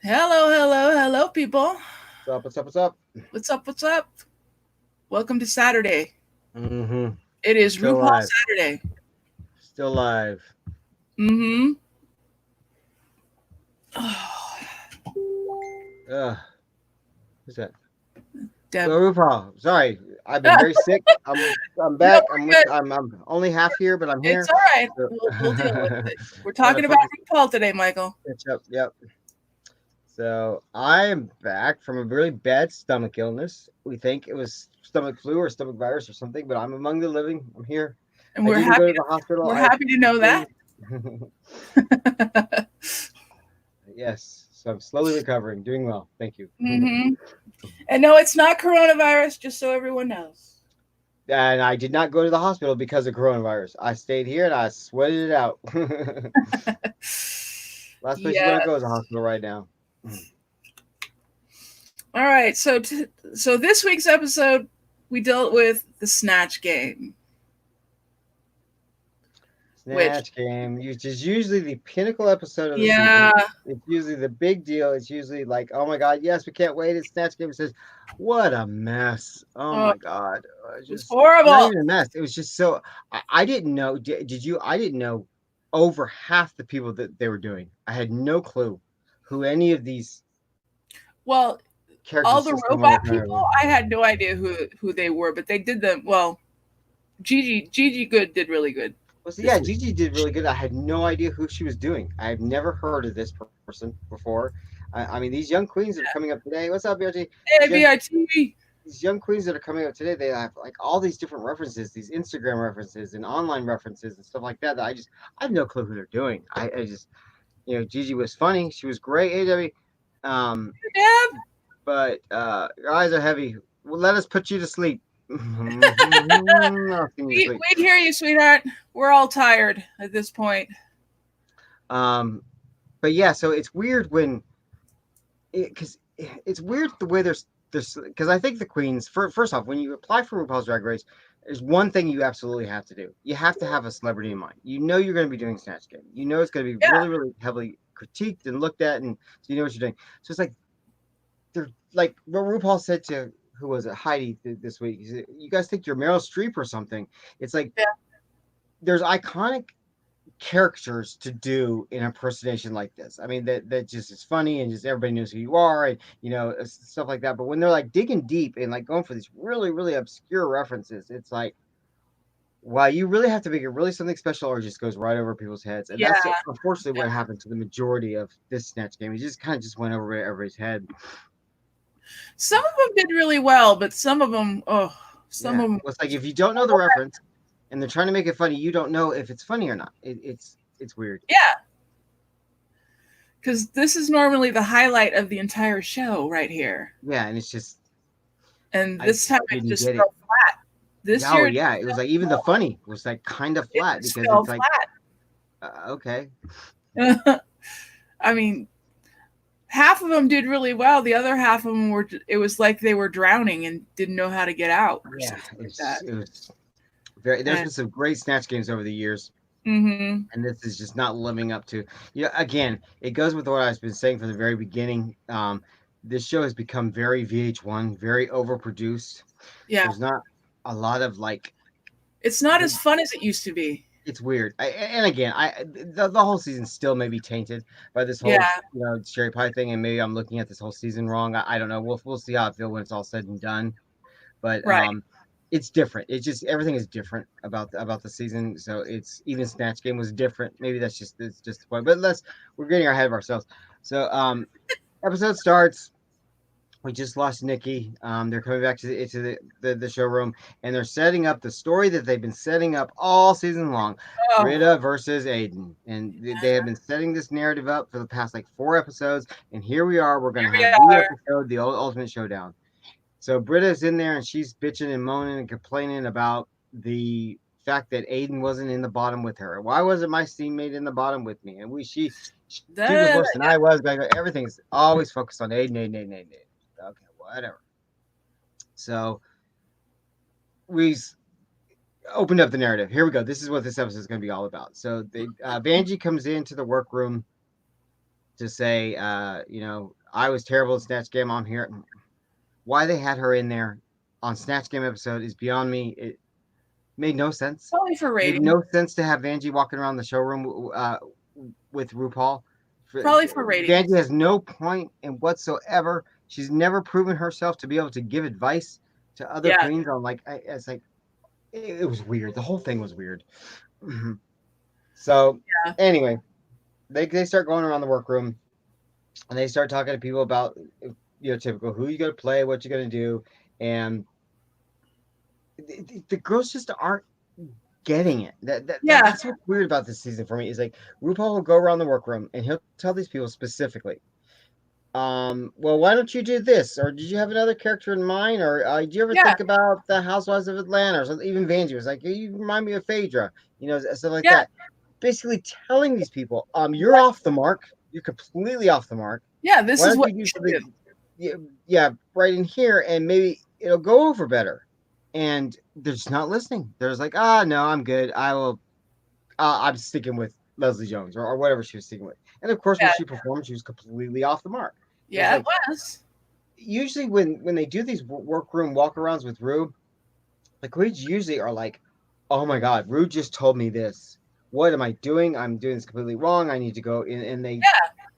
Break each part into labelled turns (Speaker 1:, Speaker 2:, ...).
Speaker 1: Hello, hello, hello, people.
Speaker 2: What's up? What's up? What's up?
Speaker 1: What's up? What's up? Welcome to Saturday.
Speaker 2: Mm-hmm.
Speaker 1: It is
Speaker 2: Still
Speaker 1: RuPaul's
Speaker 2: alive.
Speaker 1: Saturday.
Speaker 2: Still alive.
Speaker 1: Mm-hmm.
Speaker 2: Ugh. Who's that?
Speaker 1: Deb.
Speaker 2: Well, RuPaul. Sorry, I've been very sick. I'm
Speaker 1: No,
Speaker 2: back.
Speaker 1: we're good.
Speaker 2: I'm only half here, but I'm
Speaker 1: It's
Speaker 2: here.
Speaker 1: all right.
Speaker 2: So,
Speaker 1: We'll deal with it. We're
Speaker 2: gotta
Speaker 1: talking about
Speaker 2: focus.
Speaker 1: RuPaul today, Michael.
Speaker 2: Catch up. Yep. So I am back from a really bad stomach illness. We think it was stomach flu or stomach virus or something, but I'm among the living. I'm here.
Speaker 1: And
Speaker 2: I
Speaker 1: we're
Speaker 2: didn't go
Speaker 1: happy
Speaker 2: to the hospital.
Speaker 1: we're
Speaker 2: I
Speaker 1: happy to know that.
Speaker 2: slowly, yes. So I'm slowly recovering, doing well. Thank you.
Speaker 1: Mm-hmm. And no, it's not coronavirus, just so everyone knows.
Speaker 2: And I did not go to the hospital because of coronavirus. I stayed here and I sweated it out. Last place you want to go is a
Speaker 1: Yes.
Speaker 2: hospital right now.
Speaker 1: All right. So this week's episode, we dealt with the Snatch game, which
Speaker 2: Snatch game, which is usually the pinnacle episode of the season.
Speaker 1: yeah.
Speaker 2: It's usually the big deal. It's usually like, oh my god, yes, we can't wait. It's Snatch game. It says, what a mess. Oh
Speaker 1: Oh,
Speaker 2: my god,
Speaker 1: it was
Speaker 2: just not
Speaker 1: horrible.
Speaker 2: even a mess. It was just so. I didn't know. Did you? I didn't know over half the people that they were doing. I had no clue who any of these
Speaker 1: Well, all
Speaker 2: characters
Speaker 1: the
Speaker 2: system were
Speaker 1: robot
Speaker 2: working
Speaker 1: people,
Speaker 2: on.
Speaker 1: I had no idea who they were, but they did them well. Gigi Good did really good
Speaker 2: Well, so
Speaker 1: this
Speaker 2: yeah,
Speaker 1: week.
Speaker 2: Gigi did really good. I had no idea who she was doing. I have never heard of this person before. I mean, these young queens that are coming up today. What's up, BRT?
Speaker 1: Hey,
Speaker 2: These young,
Speaker 1: BIT.
Speaker 2: these young queens that are coming up today. They have like all these different references, these Instagram references and online references and stuff like that. That I have no clue who they're doing. I just, Gigi was funny. She was great. AW. Um,
Speaker 1: Deb,
Speaker 2: your eyes are heavy. Well, let us put you to sleep. I'll sing you to sleep.
Speaker 1: we hear you, sweetheart. We're all tired at this point.
Speaker 2: Um, but yeah, so it's weird when because it's weird the way there's because I think the queens first off when you apply for RuPaul's Drag Race, there's one thing you absolutely have to do. You have to have a celebrity in mind. You know you're going to be doing Snatch Game. You know it's going to be
Speaker 1: Yeah,
Speaker 2: really heavily critiqued and looked at, and so you know what you're doing. So it's like they're like what RuPaul said to who was it Heidi this week. He said, you guys think you're Meryl Streep or something? It's like
Speaker 1: yeah,
Speaker 2: there's iconic characters to do an impersonation like this. I mean, that just is funny and just everybody knows who you are and stuff like that. But when they're like digging deep and like going for these really obscure references, it's like wow, you really have to make it really something special, or it just goes right over people's heads. And
Speaker 1: yeah.
Speaker 2: that's unfortunately what happened to the majority of this Snatch game. It just kind of just went over everybody's head.
Speaker 1: Some of them did really well, but some of them, some
Speaker 2: Yeah,
Speaker 1: of them.
Speaker 2: well, it's like if you don't know the reference and they're trying to make it funny, you don't know if it's funny or not. It's weird.
Speaker 1: Yeah, because this is normally the highlight of the entire show right here,
Speaker 2: Yeah, and it's just
Speaker 1: and
Speaker 2: I
Speaker 1: this time it
Speaker 2: didn't
Speaker 1: just
Speaker 2: get it.
Speaker 1: fell flat. This
Speaker 2: Oh
Speaker 1: year,
Speaker 2: yeah, it was like even the funny was like kind of
Speaker 1: it
Speaker 2: flat
Speaker 1: just
Speaker 2: because
Speaker 1: fell
Speaker 2: it's like okay,
Speaker 1: flat. I mean, half of them did really well. The other half of them were. It was like they were drowning and didn't know how to get out or
Speaker 2: yeah,
Speaker 1: something like that.
Speaker 2: it was very. There's
Speaker 1: And
Speaker 2: been some great snatch games over the years,
Speaker 1: mm-hmm.
Speaker 2: and this is just not living up to. Again, it goes with what I've been saying from the very beginning. This show has become very VH1, very overproduced.
Speaker 1: Yeah,
Speaker 2: There's not a lot of like
Speaker 1: it's not as fun as it used to be.
Speaker 2: it's weird. And again, the whole season still may be tainted by this
Speaker 1: Yeah,
Speaker 2: whole cherry pie thing, and maybe I'm looking at this whole season wrong. I don't know. We'll see how I feel when it's all said and done. But
Speaker 1: right.
Speaker 2: it's different. It's just everything is different about the season. So it's even Snatch Game was different. Maybe it's just the point. But we're getting ahead of ourselves. So episode starts. We just lost Nikki. They're coming back to the showroom, and they're setting up the story that they've been setting up all season long.
Speaker 1: Oh,
Speaker 2: Britta versus Aiden, and they have been setting this narrative up for the past like 4 episodes, and here we are. We're gonna
Speaker 1: here we
Speaker 2: have the
Speaker 1: are.
Speaker 2: episode, the ultimate showdown. So Britta's in there, and she's bitching and moaning and complaining about the fact that Aiden wasn't in the bottom with her. Why wasn't my teammate in the bottom with me? And she was
Speaker 1: Da,
Speaker 2: worse than I was. But everything's always focused on Aiden. Okay, whatever. So we opened up the narrative. Here we go. This is what this episode is going to be all about. So Vanjie comes into the workroom to say, I was terrible at Snatch Game. I'm here. Why they had her in there on Snatch Game episode is beyond me. It made no sense.
Speaker 1: Probably for
Speaker 2: Made
Speaker 1: ratings.
Speaker 2: no sense to have Vanjie walking around the showroom with RuPaul.
Speaker 1: Probably for ratings.
Speaker 2: Vanjie has no point in whatsoever. She's never proven herself to be able to give advice to other
Speaker 1: Yeah.
Speaker 2: queens on it's like it was weird. The whole thing was weird. So
Speaker 1: Yeah.
Speaker 2: anyway, they start going around the workroom and they start talking to people about typical who you going to play, what you're going to do, and the girls just aren't getting it.
Speaker 1: Yeah.
Speaker 2: That's what's weird about this season for me is like RuPaul will go around the workroom and he'll tell these people specifically, well, why don't you do this? Or did you have another character in mind? Or do you ever
Speaker 1: Yeah.
Speaker 2: think about the Housewives of Atlanta? Or something? Even Vanjie was like, you remind me of Phaedra, stuff like
Speaker 1: Yeah.
Speaker 2: that. Basically telling these people, you're off the mark. You're completely off the mark.
Speaker 1: Yeah. This
Speaker 2: Why
Speaker 1: is
Speaker 2: don't
Speaker 1: what
Speaker 2: you
Speaker 1: you
Speaker 2: do
Speaker 1: should do.
Speaker 2: something, yeah, right in here, and maybe it'll go over better. And they're just not listening. They're just like, no, I'm good. I will. I'm sticking with Leslie Jones or whatever she was sticking with. And of course, when
Speaker 1: Yeah.
Speaker 2: she performed, she was completely off the mark. It's
Speaker 1: Yeah, it
Speaker 2: like
Speaker 1: was.
Speaker 2: usually when they do these workroom walkarounds with Rue, the queens usually are like, "Oh my God, Rue just told me this. What am I doing? I'm doing this completely wrong. I need to go." And they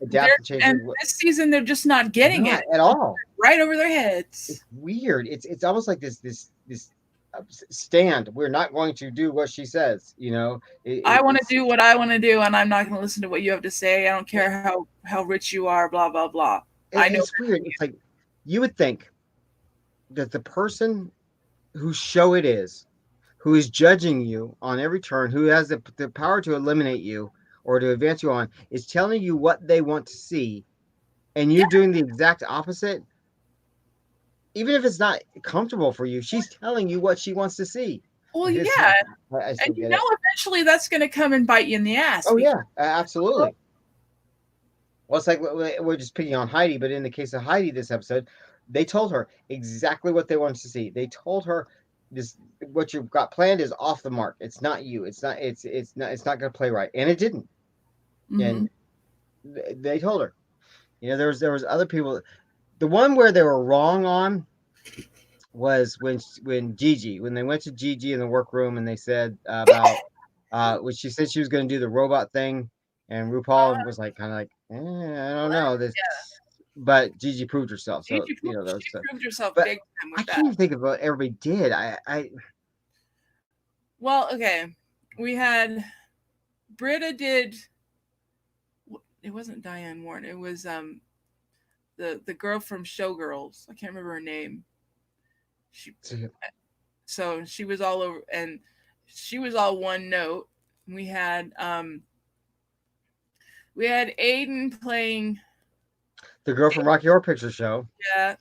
Speaker 1: They're
Speaker 2: adapt and change
Speaker 1: and
Speaker 2: it.
Speaker 1: this season they're just not getting
Speaker 2: Not
Speaker 1: it.
Speaker 2: at all.
Speaker 1: Right over their
Speaker 2: It's
Speaker 1: heads.
Speaker 2: weird. It's almost like this stand. We're not going to do what she says.
Speaker 1: I want to
Speaker 2: It's
Speaker 1: do what I want to do, and I'm not going to listen to what you have to say. I don't care how rich you are. Blah blah blah. I know.
Speaker 2: it's weird. It's like you would think that the person whose show it is, who is judging you on every turn, who has the power to eliminate you or to advance you on, is telling you what they want to see, and
Speaker 1: Yeah.
Speaker 2: you're doing the exact opposite. Even if it's not comfortable for you, she's telling you what she wants to see.
Speaker 1: Well,
Speaker 2: It's,
Speaker 1: yeah,
Speaker 2: I
Speaker 1: and
Speaker 2: still get it.
Speaker 1: eventually that's going to come and bite you in the ass.
Speaker 2: Oh
Speaker 1: Because,
Speaker 2: yeah, absolutely. Well, it's like we're just picking on Heidi, but in the case of Heidi, this episode, they told her exactly what they wanted to see. They told her this what you've got planned is off the mark. It's not you. It's not going to play right, and it didn't.
Speaker 1: mm-hmm.
Speaker 2: And they told her. There was other people. The one where they were wrong on was when Gigi, when they went to Gigi in the workroom and they said about when she said she was going to do the robot thing, and RuPaul was like kind of like, I don't know this, but Gigi proved herself. So
Speaker 1: She proved herself
Speaker 2: but
Speaker 1: big time
Speaker 2: I
Speaker 1: with
Speaker 2: can't
Speaker 1: that.
Speaker 2: even think of what everybody did. I
Speaker 1: Well, okay, we had Britta did. It wasn't Diane Warren. It was the girl from Showgirls. I can't remember her name. She so she was all over, and she was all one note. We had Aiden playing.
Speaker 2: the girl from Rocky Horror Picture Show,
Speaker 1: Yeah,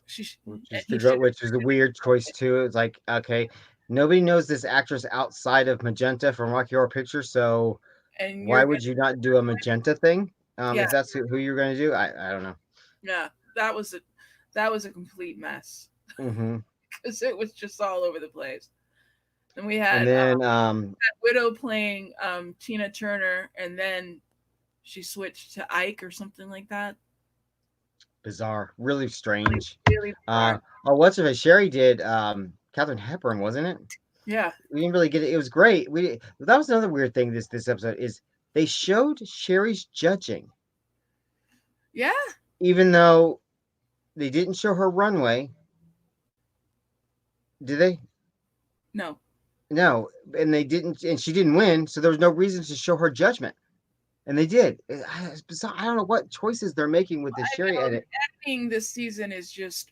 Speaker 2: which is a weird choice too. It's like, okay, nobody knows this actress outside of Magenta from Rocky Horror Picture, so
Speaker 1: and
Speaker 2: why
Speaker 1: you're
Speaker 2: would you not do a Magenta thing?
Speaker 1: yeah,
Speaker 2: If that's who you're going to do, I don't know.
Speaker 1: yeah, that was a complete mess
Speaker 2: Mm-hmm.
Speaker 1: because it was just all over the place. And we
Speaker 2: And
Speaker 1: had
Speaker 2: then
Speaker 1: Widow playing Tina Turner, and then she switched to Ike or something like that.
Speaker 2: bizarre, really strange.
Speaker 1: Really bizarre.
Speaker 2: What's it? Sherry did Katharine Hepburn, wasn't it?
Speaker 1: Yeah.
Speaker 2: We didn't really get it. It was great. That was another weird thing this episode is they showed Sherry's judging,
Speaker 1: Yeah.
Speaker 2: even though they didn't show her runway. Did they?
Speaker 1: No.
Speaker 2: No, and they didn't, and she didn't win, so there was no reason to show her judgment. And they did. It's bizarre. I don't know what choices they're making with this
Speaker 1: I
Speaker 2: Sherry
Speaker 1: know
Speaker 2: edit.
Speaker 1: editing this season is just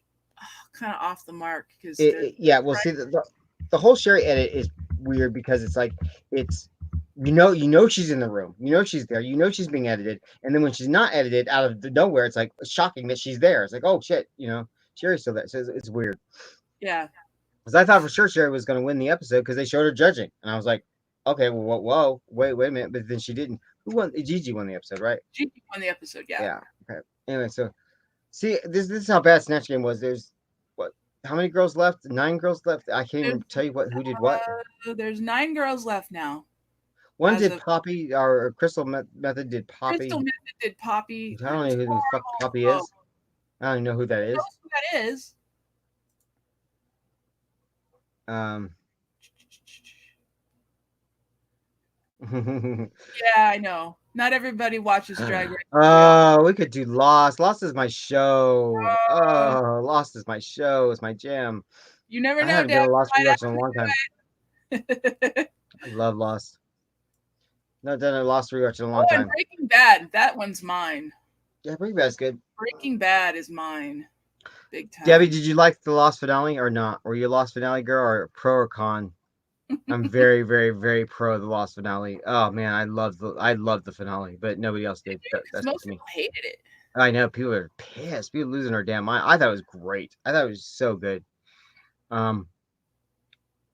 Speaker 1: kind of off the mark because
Speaker 2: Yeah, well, see, the whole Sherry edit is weird because it's like it's she's in the room, she's there, she's being edited, and then when she's not edited, out of the nowhere, it's like shocking that she's there. It's like, oh shit, Sherry's still there. So it's weird.
Speaker 1: Yeah.
Speaker 2: Because I thought for sure Sherry was going to win the episode because they showed her judging, and I was like, okay, well, whoa, wait a minute, but then she didn't. Who won? Gigi won the episode, right?
Speaker 1: Gigi won the episode. Yeah.
Speaker 2: Yeah. Okay. Anyway, so see, this is how bad Snatch Game was. There's what? How many girls left? 9 girls left. I can't even tell you who did what.
Speaker 1: There's 9 girls left now.
Speaker 2: One
Speaker 1: as
Speaker 2: did
Speaker 1: of
Speaker 2: Poppy, or Method did
Speaker 1: Crystal
Speaker 2: Poppy.
Speaker 1: Method did Poppy.
Speaker 2: I
Speaker 1: It
Speaker 2: don't
Speaker 1: was
Speaker 2: know who the fuck
Speaker 1: horrible.
Speaker 2: Poppy
Speaker 1: Oh,
Speaker 2: is. I don't even know who that is.
Speaker 1: knows who that is?
Speaker 2: Um,
Speaker 1: Yeah, I know. Not everybody watches Drag Race. We all
Speaker 2: oh, we could do Lost. Lost is my show.
Speaker 1: know.
Speaker 2: Oh, Lost is my show. It's my jam.
Speaker 1: You never
Speaker 2: I
Speaker 1: know,
Speaker 2: haven't done
Speaker 1: Deb.
Speaker 2: a Lost
Speaker 1: Might
Speaker 2: rewatch in a long time.
Speaker 1: actually.
Speaker 2: I love Lost. Not done a Lost rewatch in a
Speaker 1: Oh,
Speaker 2: long
Speaker 1: and
Speaker 2: time.
Speaker 1: Breaking Bad. That one's mine.
Speaker 2: Yeah, Breaking Bad's good.
Speaker 1: Breaking Bad is mine. Big
Speaker 2: Debbie,
Speaker 1: time.
Speaker 2: did you like the Lost finale or not? Were you a Lost finale girl or pro or con? I'm very, very, very pro the Lost finale. Oh man, I love the finale, but nobody else did.
Speaker 1: Because
Speaker 2: That's just
Speaker 1: most
Speaker 2: me.
Speaker 1: people hated it.
Speaker 2: I know people are pissed. People losing their damn mind. I thought it was great. I thought it was so good. Um,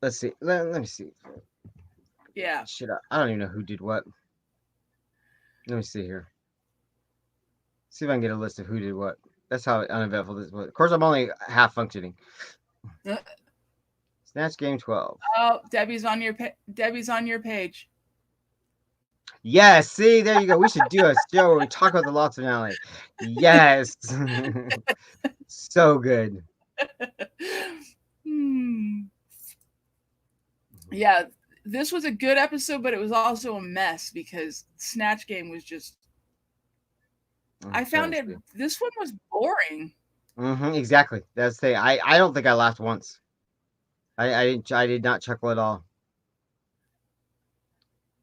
Speaker 2: let's see. Let me see.
Speaker 1: Yeah.
Speaker 2: Shit, I don't even know who did what. Let me see here. See if I can get a list of who did what. That's how uneventful this was. Of course, I'm only half functioning. Snatch Game 12.
Speaker 1: Oh, Debbie's on your page.
Speaker 2: Yes, see, there you go. We should do a show where we talk about the Lost finale. Yes. So good.
Speaker 1: Hmm. Yeah, this was a good episode, but it was also a mess because Snatch Game was just. I found it. This one was boring.
Speaker 2: Exactly. That's the thing. I don't think I laughed once. I did not chuckle at all.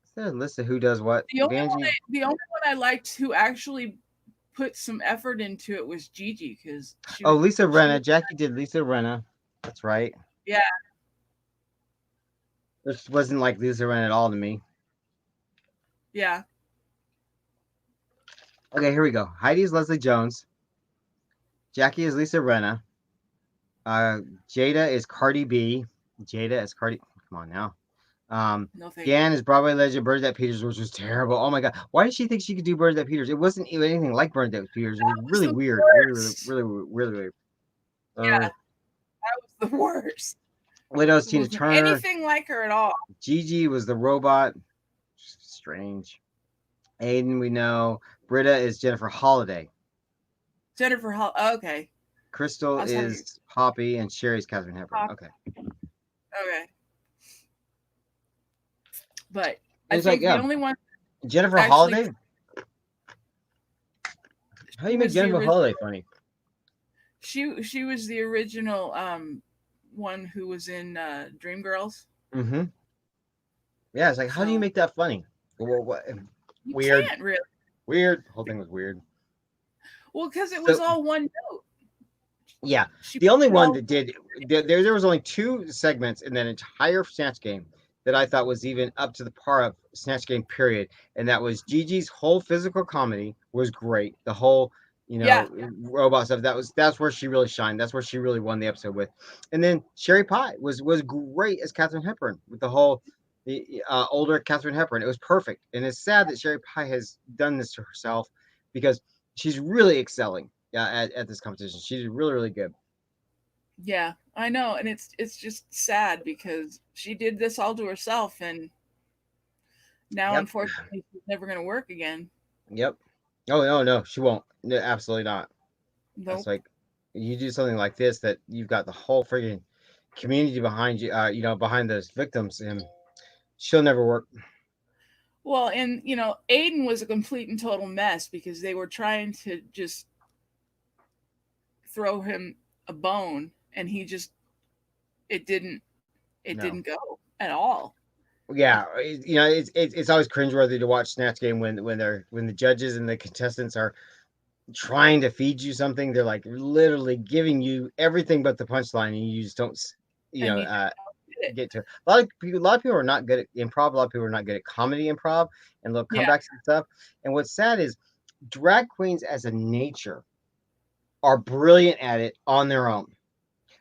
Speaker 2: Is there a list of who does what? Vanjie?
Speaker 1: The only one I liked who actually put some effort into it was Gigi because
Speaker 2: Oh, Lisa Renna. Jackie did Lisa Renna. That's right.
Speaker 1: Yeah.
Speaker 2: This wasn't like Lisa Renna at all to me.
Speaker 1: Yeah.
Speaker 2: Okay, here we go. Heidi is Leslie Jones. Jackie is Lisa Renna. Jada is Cardi B. Jada is Cardi. Come on now.
Speaker 1: No thank
Speaker 2: Gan is Broadway legend Bernadette Peters, which was terrible. Oh my god, why did she think she could do Bernadette Peters? It wasn't even anything like Bernadette Peters. It was
Speaker 1: was
Speaker 2: really
Speaker 1: the
Speaker 2: weird,
Speaker 1: worst.
Speaker 2: really weird.
Speaker 1: Yeah, that was the worst.
Speaker 2: Widow's
Speaker 1: It
Speaker 2: Tina
Speaker 1: wasn't
Speaker 2: Turner.
Speaker 1: anything like her at all.
Speaker 2: Gigi was the robot. Strange. Aiden, we know. Britta is Jennifer Holiday.
Speaker 1: Jennifer Hall. Okay.
Speaker 2: Crystal is Poppy, and Sherry's Katharine Hepburn. Okay.
Speaker 1: Okay. But
Speaker 2: It's
Speaker 1: I think the only one
Speaker 2: Jennifer
Speaker 1: actually,
Speaker 2: Holiday. How do you make Jennifer Holiday funny?
Speaker 1: She was the original one who was in Dreamgirls.
Speaker 2: Mm-hmm. Yeah, it's like, how do you make that funny? What?
Speaker 1: You
Speaker 2: Weird.
Speaker 1: can't really.
Speaker 2: Weird. The whole thing was weird.
Speaker 1: Well, because it was all one note.
Speaker 2: Yeah. The only one that did there was only 2 segments in that entire Snatch Game that I thought was even up to the par of Snatch Game period, and that was Gigi's whole physical comedy was great. The whole robot stuff, that's where she really shined. That's where she really won the episode with. And then Sherry Pie was great as Katharine Hepburn with the whole older Katharine Hepburn. It was perfect, and it's sad that Sherry Pie has done this to herself because she's really excelling at this competition. She's really good.
Speaker 1: Yeah, I know, and it's just sad because she did this all to herself, and now unfortunately she's never going to work again.
Speaker 2: Yep. Oh no, she won't. No, absolutely not.
Speaker 1: Nope.
Speaker 2: That's like you do something like this that you've got the whole freaking community behind you. Behind those victims, and she'll never work.
Speaker 1: Well, and Aiden was a complete and total mess because they were trying to just throw him a bone, and it didn't go at all.
Speaker 2: Yeah, it's always cringeworthy to watch Snatch Game when the judges and the contestants are trying to feed you something. They're like literally giving you everything but the punchline, and you just don't get to. A lot of people are not good at improv. A lot of people are not good at comedy improv and little comebacks and stuff. And what's sad is drag queens as a nature are brilliant at it on their own,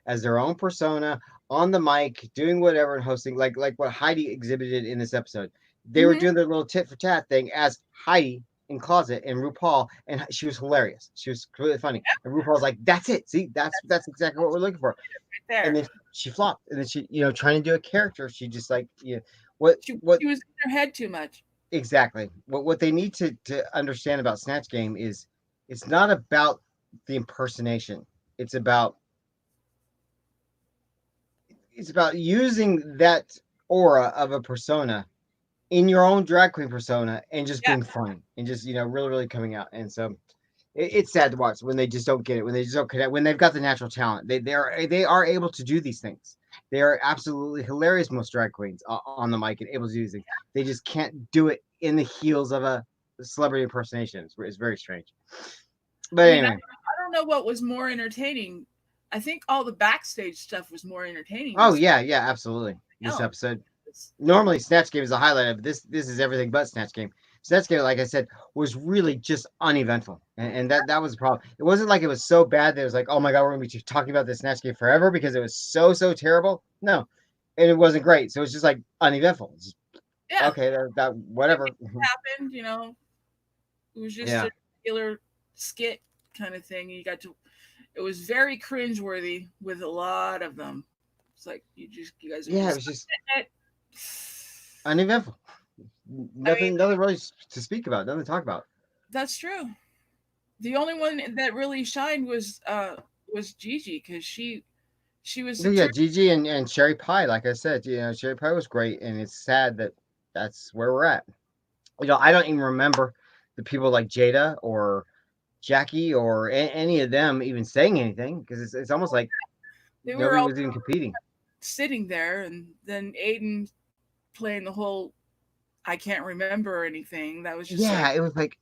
Speaker 2: as their own persona, on the mic, doing whatever and hosting, like what Heidi exhibited in this episode. They were doing their little tit for tat thing as Heidi in Closet and RuPaul, and she was hilarious. She was really funny. And RuPaul's like, "That's it. See, that's exactly what we're looking for."
Speaker 1: Right there.
Speaker 2: And then she flopped. And then she, trying to do a character, she just like, What
Speaker 1: She was in her head too much.
Speaker 2: exactly? What they need to understand about Snatch Game is it's not about the impersonation. It's about it's about using that aura of a persona in your own drag queen persona and just
Speaker 1: Yeah,
Speaker 2: being funny and just really really coming out. And so it's sad to watch when they just don't get it, when they just don't connect, when they've got the natural talent. They are able to do these things. They are absolutely hilarious, most drag queens on the mic and able to do these things. They just can't do it in the heels of a celebrity impersonation. It's very strange.
Speaker 1: I
Speaker 2: But
Speaker 1: mean,
Speaker 2: anyway,
Speaker 1: I don't know what was more entertaining. I think all the backstage stuff was more entertaining
Speaker 2: oh
Speaker 1: this
Speaker 2: yeah, yeah, absolutely. This
Speaker 1: else.
Speaker 2: episode, normally Snatch Game is a highlight of this is everything but Snatch Game. Snatch Game, like I said, was really just uneventful, and that was the problem. It wasn't like it was so bad that it was like, oh my god, we're gonna be talking about this Snatch Game forever because it was so terrible. No, and it wasn't great, so it's just like uneventful. It's just,
Speaker 1: Yeah,
Speaker 2: okay, that whatever.
Speaker 1: happened. It was just
Speaker 2: Yeah,
Speaker 1: a regular skit kind of thing. You got to. It was very cringeworthy with a lot of them. It's like you guys are
Speaker 2: yeah, it
Speaker 1: just.
Speaker 2: was just
Speaker 1: It.
Speaker 2: uneventful.
Speaker 1: I mean,
Speaker 2: Nothing really to speak about, nothing to talk about.
Speaker 1: that's true. The only one that really shined was Gigi because she was
Speaker 2: But yeah,
Speaker 1: determined.
Speaker 2: Gigi and Cherry Pie, like I said, Cherry Pie was great, and it's sad that that's where we're at. I don't even remember the people like Jada or Jackie or any of them even saying anything because it's almost like
Speaker 1: They were
Speaker 2: nobody
Speaker 1: all
Speaker 2: was even competing.
Speaker 1: sitting there, and then Aiden playing the whole I can't remember anything. That was just like
Speaker 2: Yeah,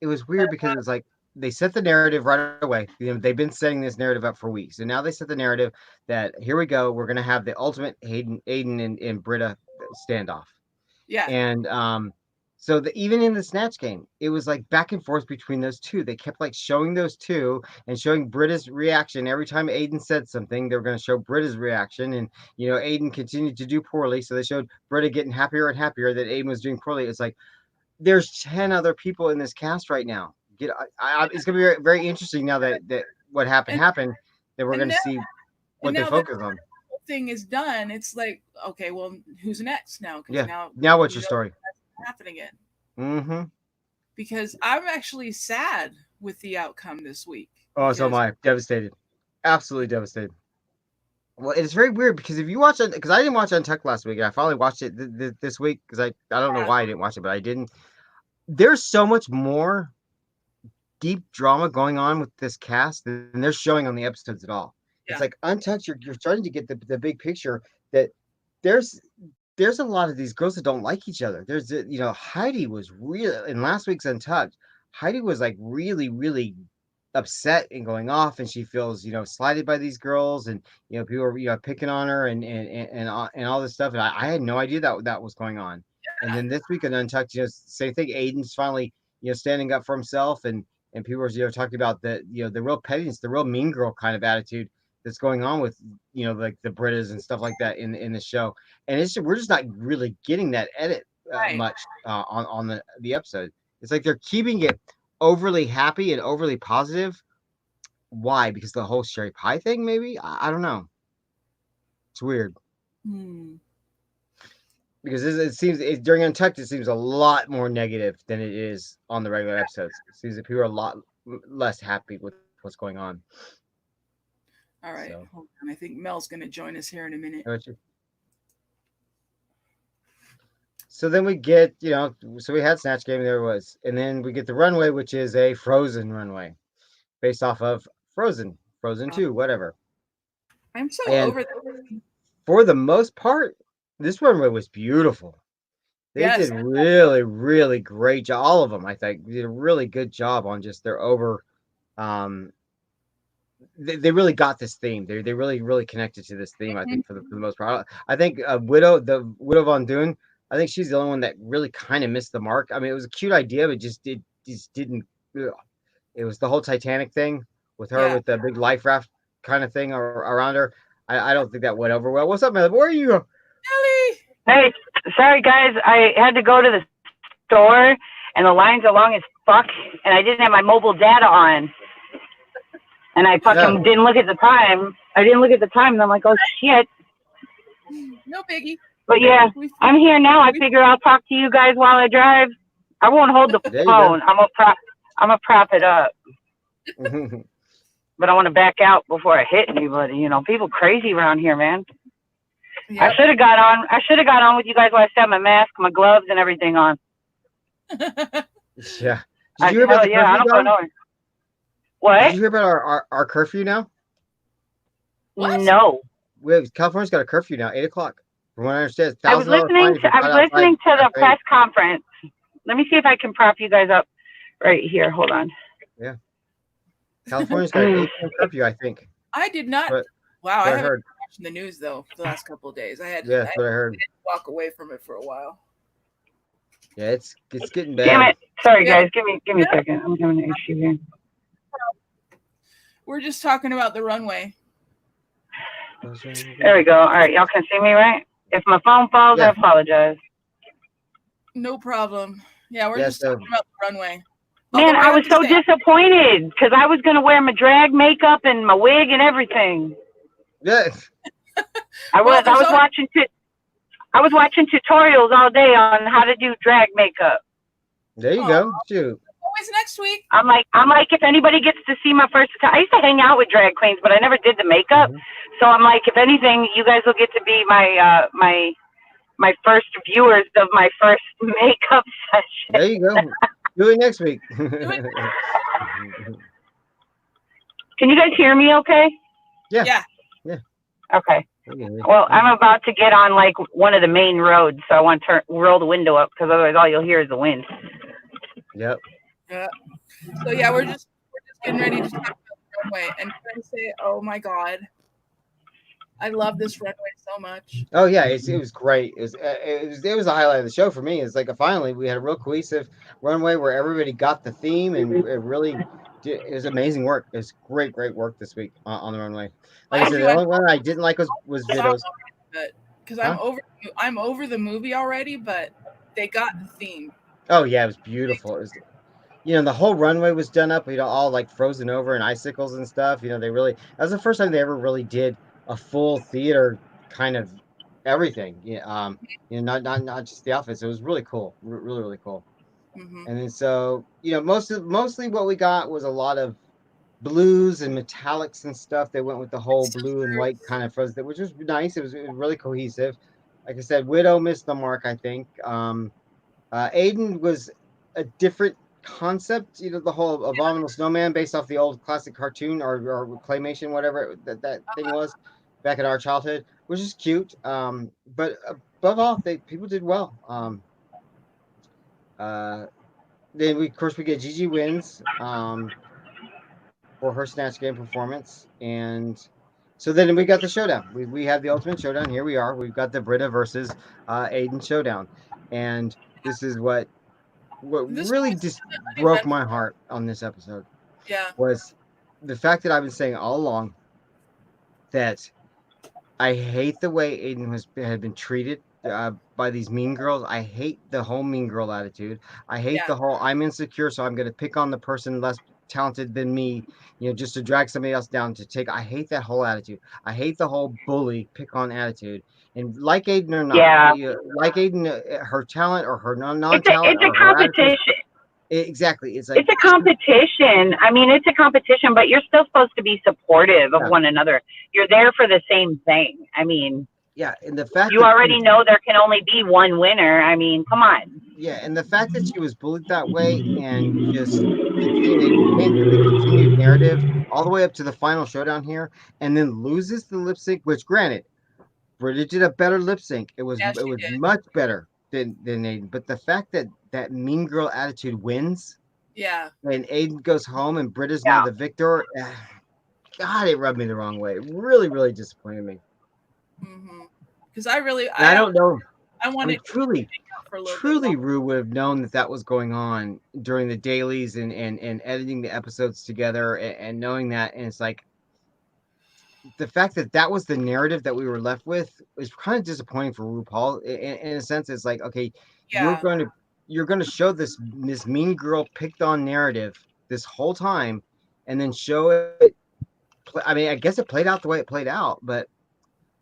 Speaker 2: it was weird because it was like they set the narrative right away. They've been setting this narrative up for weeks, and now they set the narrative that here we go, we're gonna have the ultimate Aiden and Britta standoff.
Speaker 1: yeah,
Speaker 2: And so even in the Snatch Game, it was like back and forth between those two. They kept like showing those two and showing Britta's reaction every time Aiden said something. They were going to show Britta's reaction, and Aiden continued to do poorly, so they showed Britta getting happier and happier that Aiden was doing poorly. It's like there's 10 other people in this cast right now. It's going to be very, very interesting now that what
Speaker 1: and
Speaker 2: happened, that we're
Speaker 1: and
Speaker 2: going to
Speaker 1: now
Speaker 2: see
Speaker 1: and
Speaker 2: what they
Speaker 1: now that
Speaker 2: focus on.
Speaker 1: whole thing is done. It's like okay, well, who's next now? Because
Speaker 2: Yeah.
Speaker 1: now
Speaker 2: Now what's
Speaker 1: you
Speaker 2: your
Speaker 1: know
Speaker 2: story?
Speaker 1: what's gonna happen again.
Speaker 2: Mm-hmm.
Speaker 1: Because I'm actually sad with the outcome this week
Speaker 2: Oh, so am
Speaker 1: because
Speaker 2: I. Devastated. Absolutely devastated. Well, it's very weird because if you watch it, because I didn't watch Untucked last week, and I finally watched it this week because I don't know why I didn't watch it, but I didn't. There's so much more deep drama going on with this cast than they're showing on the episodes at all. It's
Speaker 1: yeah,
Speaker 2: like Untucked, you're starting to get the big picture that there's there's a lot of these girls that don't like each other. Heidi was really in last week's Untucked. Heidi was like really, really upset and going off, and she feels slighted by these girls, and people are picking on her and all this stuff. And I had no idea that was going on. And then this week in Untucked, same thing. Aiden's finally standing up for himself, and people are talking about the real pettiness, the real mean girl kind of attitude that's going on with like the Britas and stuff like that in the show. And we're just not really getting that edit
Speaker 1: right.
Speaker 2: much on the episode. It's like they're keeping it overly happy and overly positive. Why? Because the whole Sherry Pie thing, maybe? I don't know. It's weird
Speaker 1: Hmm.
Speaker 2: because it seems during Untucked, it seems a lot more negative than it is on the regular episodes. It seems that people are a lot less happy with what's going on.
Speaker 1: All right,
Speaker 2: So,
Speaker 1: hold on. I think Mel's going to join us here in a minute.
Speaker 2: so then we get, so we had Snatch Game, there was, and then we get the runway, which is a Frozen runway based off of Frozen 2, whatever.
Speaker 1: I'm so
Speaker 2: And
Speaker 1: over this.
Speaker 2: for the most part, this runway was beautiful. They
Speaker 1: Yes,
Speaker 2: did really, really great job. All of them, I think, did a really good job on just their over. Um, they really got this theme. They really, really connected to this theme. I
Speaker 1: mhm,
Speaker 2: think for the most part. I think the Widow Von Dune. I think she's the only one that really kind of missed the mark. I mean, it was a cute idea, but just didn't. Ugh. It was the whole Titanic thing with her
Speaker 1: yeah.
Speaker 2: with the big life raft kind of thing around her. I don't think that went over well. What's up, man? Where are you?
Speaker 1: Ellie!
Speaker 3: Hey, sorry guys, I had to go to the store and the lines are long as fuck and I didn't have my mobile data on. And I
Speaker 2: No.
Speaker 3: fucking didn't look at the time. I didn't look at the time and I'm like, oh shit.
Speaker 1: No biggie.
Speaker 3: But yeah,
Speaker 1: We-
Speaker 3: I'm here now. I figure I'll talk to you guys while I drive. I won't hold the
Speaker 2: There you
Speaker 3: phone. I'm gonna prop it up.
Speaker 2: go.
Speaker 3: But I want to back out before I hit anybody. You know, people crazy around here, man.
Speaker 1: Yep.
Speaker 3: I should have got on. I should have got on with you guys while I still had my mask, my gloves, and everything on.
Speaker 2: Yeah. Did you hear about the curfew?
Speaker 3: I don't go nowhere. What?
Speaker 2: Did you hear about our curfew now?
Speaker 1: What?
Speaker 3: No.
Speaker 2: California's got a curfew now, 8:00. From what I understand,
Speaker 3: I was listening to the press conference. Let me see if I can prop you guys up right here. Hold on.
Speaker 2: Yeah. California's got an 8 p.m. curfew, I think.
Speaker 1: I did not.
Speaker 2: But,
Speaker 1: wow, I haven't
Speaker 2: heard.
Speaker 1: been watching the news though the last couple of days. I had
Speaker 2: Yeah, that's what I heard.
Speaker 1: to walk away from it for a while.
Speaker 2: Yeah, it's getting bad.
Speaker 3: Damn it! Sorry,
Speaker 1: Yeah.
Speaker 3: guys. Give me a second. I'm having an issue here.
Speaker 1: We're just talking about the runway.
Speaker 3: There we go. All right, y'all can see me, right? If my phone falls,
Speaker 2: Yeah.
Speaker 3: I apologize.
Speaker 1: No problem. Yeah, we're
Speaker 2: Yeah,
Speaker 1: just talking about the runway.
Speaker 3: Man,
Speaker 1: Although
Speaker 3: I
Speaker 1: have
Speaker 3: was
Speaker 1: to
Speaker 3: so
Speaker 1: say,
Speaker 3: disappointed because I was gonna wear my drag makeup and my wig and everything.
Speaker 2: Yeah.
Speaker 3: I was
Speaker 1: there's
Speaker 3: watching tutorials all day on how to do drag makeup.
Speaker 2: There you go. Shoot.
Speaker 1: always next week.
Speaker 3: I'm like, if anybody gets to see my first, I used to hang out with drag queens, but I never did the makeup.
Speaker 2: Mhm.
Speaker 3: So I'm like, if anything, you guys will get to be my my first viewers of my first makeup session.
Speaker 2: There you go. Do it next week.
Speaker 3: Can you guys hear me okay?
Speaker 2: Yeah.
Speaker 3: Okay. Well, I'm about to get on like one of the main roads, so I want to roll the window up because otherwise all you'll hear is the wind.
Speaker 2: Yep.
Speaker 1: Yeah. So yeah, we're just getting ready to talk about the runway, and can I say, oh my god, I love this runway so much.
Speaker 2: Oh yeah, it was great. It was a highlight of the show for me. It's like finally we had a real cohesive runway where everybody got the theme, and it really it was amazing work. It was great work this week on the runway. Like I said, the only one I didn't like was Vidal's.
Speaker 1: Because I'm over the movie already, but they got the theme.
Speaker 2: Oh yeah, it was beautiful. It was, the whole runway was done up, all like frozen over and icicles and stuff. They really, that was the first time they ever really did a full theater kind of everything. Not just the outfits. It was really cool, really cool.
Speaker 1: Mm-hmm.
Speaker 2: And then so mostly what we got was a lot of blues and metallics and stuff. They went with the whole blue and white kind of fuzz, which was nice. It was really cohesive. Like I said, Widow missed the mark, I think. Aiden was a different concept, the whole abominable snowman based off the old classic cartoon or claymation, whatever that thing was back in our childhood, which is cute. But above all, people did well. Then of course we get Gigi wins for her Snatch Game performance, and so then we got the showdown. We have the ultimate showdown. Here we are. We've got the Britta versus Aiden showdown, and this is what really just broke my heart on this episode.
Speaker 1: Yeah.
Speaker 2: Was the fact that I've been saying all along that I hate the way Aiden had been treated by these mean girls. I hate the whole mean girl attitude. I hate the whole I'm insecure, so I'm going to pick on the person less talented than me, just to drag somebody else down to take. I hate that whole attitude. I hate the whole bully pick on attitude. And like Aiden or not, like Aiden, her talent or her non-talent,
Speaker 3: it's a competition.
Speaker 2: Exactly. It's
Speaker 3: a competition. I mean, it's a competition, but you're still supposed to be supportive of one another. You're there for the same thing. I mean,
Speaker 2: and the fact
Speaker 3: you already know there can only be one winner. I mean, come on.
Speaker 2: Yeah, and the fact that she was bullied that way and just the continued narrative all the way up to the final showdown here, and then loses the lip sync, which granted, Britta did a better lip sync. It was much better than Aiden. But the fact that mean girl attitude wins, and Aiden goes home and Britta's now the victor, God, it rubbed me the wrong way. It really disappointed me.
Speaker 1: Because I
Speaker 2: don't know.
Speaker 1: I wanted
Speaker 2: truly, Rue would have known that was going on during the dailies and editing the episodes together and knowing that. And it's like the fact that was the narrative that we were left with is kind of disappointing for RuPaul. In a sense, it's like, okay, you're going to show this mean girl picked on narrative this whole time, and then show it. I mean, I guess it played out the way it played out, but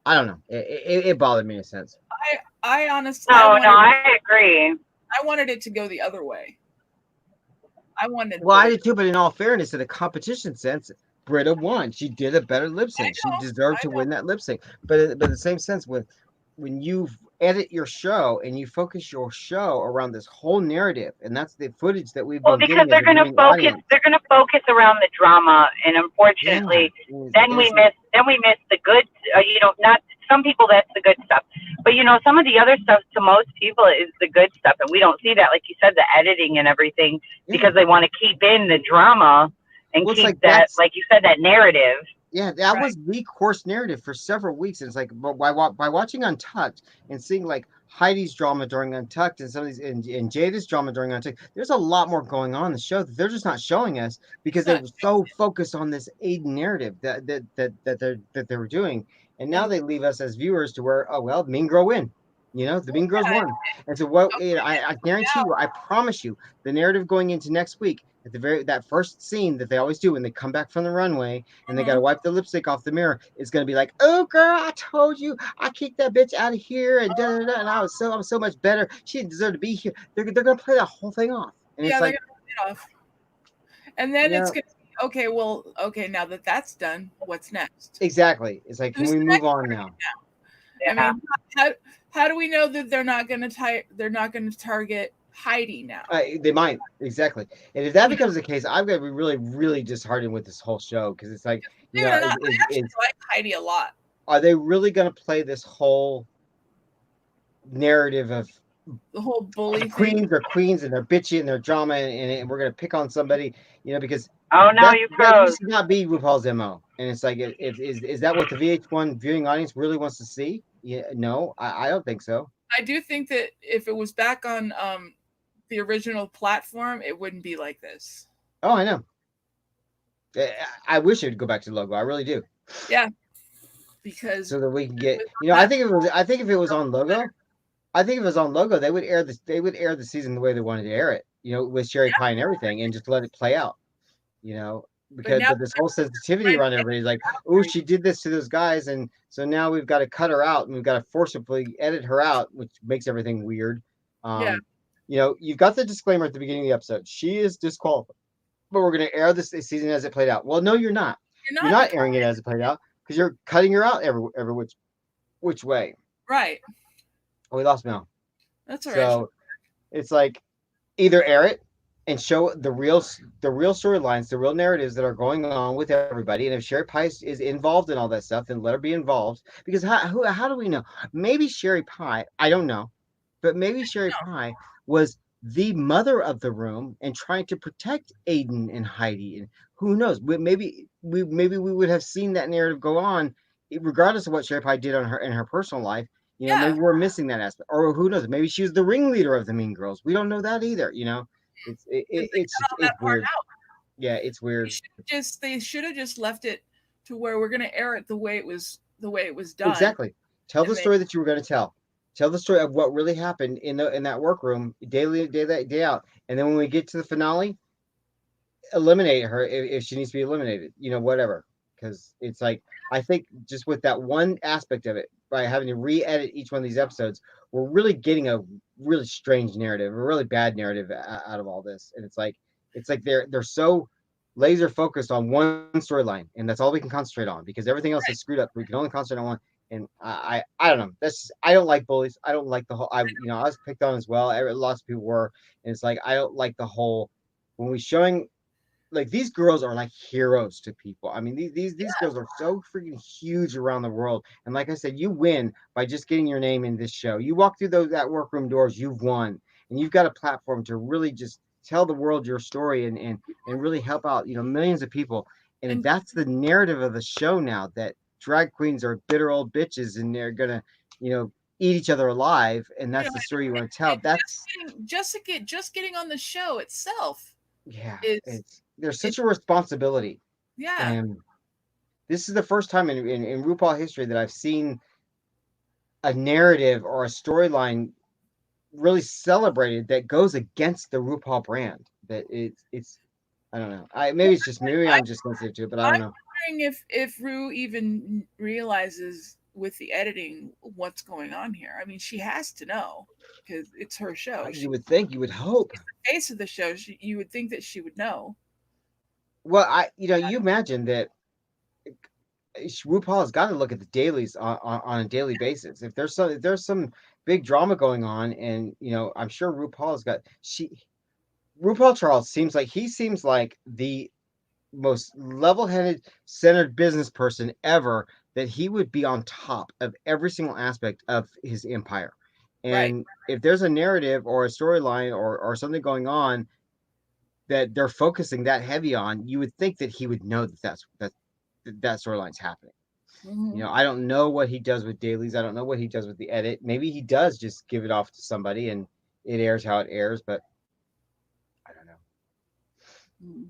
Speaker 2: I don't know. It bothered me in a sense.
Speaker 1: I honestly,
Speaker 3: No, I agree.
Speaker 1: I wanted it to go the other way. I wanted.
Speaker 2: Well, I did too, but in all fairness, in a competition sense, Britta won. She did a better lip sync. She deserved to win that lip sync. But in the same sense, when you edit your show and you focus your show around this whole narrative, and that's the footage that we've
Speaker 3: Well,
Speaker 2: been
Speaker 3: because
Speaker 2: getting as a viewing audience.
Speaker 3: they're gonna focus around the drama, and
Speaker 2: Yeah,
Speaker 3: unfortunately, then we miss the good. Not some people, that's the good stuff, but some of the other stuff to most people is the good stuff, and we don't see that, like you said, the editing and everything, because they want to keep in the drama and
Speaker 2: Well, it's
Speaker 3: keep
Speaker 2: like
Speaker 3: that, like you said, that narrative.
Speaker 2: Yeah, that was the course narrative for several weeks. And it's like by watching Untucked and seeing like Heidi's drama during Untucked and some of these and Jada's drama during Untucked, there's a lot more going on in the show that they're just not showing us because they were so focused on this Aiden narrative that they were doing. And now they leave us as viewers to where, oh well, the mean girl win. The mean girls won. And so I guarantee you, I promise you, the narrative going into next week at that first scene that they always do when they come back from the runway and they got to wipe the lipstick off the mirror, it's going to be like, oh girl, I told you, I kicked that bitch out of here, and and I'm so much better. She didn't deserve to be here. They're going to play that whole thing off, and it's like,
Speaker 1: they're going to play it off. And then it's going to be, okay, well, okay, now that that's done, what's next?
Speaker 2: Exactly. It's like, can we move on now?
Speaker 1: I mean, how do we know that they're not going to target Heidi now?
Speaker 2: They might, exactly. And if that becomes the case, I'm going to be really, really disheartened with this whole show because it's like,
Speaker 1: I actually like Heidi a lot.
Speaker 2: Are they really going to play this whole narrative of
Speaker 1: the whole bully
Speaker 2: queens are queens and they're bitchy and they're drama and we're going to pick on somebody, because
Speaker 3: that
Speaker 2: used to not be RuPaul's MO. And it's like, is that what the VH1 viewing audience really wants to see? Yeah, no, I don't think so.
Speaker 1: I do think that if it was back on the original platform, it wouldn't be like this.
Speaker 2: Oh, I know. I wish it would go back to the logo. I really do.
Speaker 1: Yeah, because
Speaker 2: so that we can get, I think if it was on logo, they would air the season the way they wanted to air it, with Sherry Pie and everything, and just let it play out, but this whole sensitivity around everybody's like, oh, she did this to those guys, and so now we've got to cut her out and we've got to forcibly edit her out, which makes everything weird. You've got the disclaimer at the beginning of the episode. She is disqualified, but we're going to air this season as it played out. Well, no, you're not. You're not airing it as it played out because you're cutting her out every which way.
Speaker 1: Right.
Speaker 2: Oh, we lost Mel.
Speaker 1: That's all right.
Speaker 2: So it's like either air it and show the real storylines, the real narratives that are going on with everybody. And if Sherry Pie is involved in all that stuff, then let her be involved. Because how do we know? Maybe Sherry Pie, I don't know, but maybe Sherry Pie was the mother of the room and trying to protect Aiden and Heidi. And who knows? Maybe we would have seen that narrative go on, regardless of what Sherry Pie did in her personal life. Maybe we're missing that aspect, or who knows? Maybe she was the ringleader of the Mean Girls. We don't know that either. It's weird. Yeah, it's weird.
Speaker 1: They should have just left it to where we're going to air it the way it was done.
Speaker 2: Exactly. Tell the story that you were going to tell. Tell the story of what really happened in that workroom day out, and then when we get to the finale, eliminate her if she needs to be eliminated. Whatever. Because it's like, I think just with that one aspect of it, by having to re-edit each one of these episodes, we're really getting a really strange narrative, a really bad narrative out of all this. And it's like they're so laser focused on one storyline, and that's all we can concentrate on because everything else is screwed up. We can only concentrate on one. And I don't know. I don't like bullies. I don't like the whole. I was picked on as well. Lots of people were, and it's like I don't like the whole when we showing. Like these girls are like heroes to people. I mean, these girls are so freaking huge around the world. And like I said, you win by just getting your name in this show. You walk through that workroom doors, you've won, and you've got a platform to really just tell the world your story and really help out millions of people. And if that's the narrative of the show now, that drag queens are bitter old bitches and they're gonna eat each other alive, and that's the story you want to tell. That's
Speaker 1: just getting on the show itself.
Speaker 2: Yeah, there's such a responsibility.
Speaker 1: Yeah.
Speaker 2: And this is the first time in RuPaul history that I've seen a narrative or a storyline really celebrated that goes against the RuPaul brand. That it's I don't know. Maybe it's just maybe I'm just sensitive to it, but I don't know.
Speaker 1: I'm wondering if Ru even realizes with the editing what's going on here. I mean, she has to know because it's her show.
Speaker 2: You would think, you would hope.
Speaker 1: She's the face of the show. You would think that she would know.
Speaker 2: Well, you imagine that RuPaul has got to look at the dailies on a daily basis. If there's some big drama going on, and I'm sure RuPaul's got RuPaul Charles seems like the most level-headed, centered business person ever. That he would be on top of every single aspect of his empire. And
Speaker 1: Right.
Speaker 2: if there's a narrative or a storyline or something going on that they're focusing that heavy on, you would think that he would know that storyline's happening.
Speaker 1: Mm-hmm.
Speaker 2: I don't know what he does with dailies. I don't know what he does with the edit. Maybe he does just give it off to somebody and it airs how it airs, but I don't know.
Speaker 1: Mm-hmm.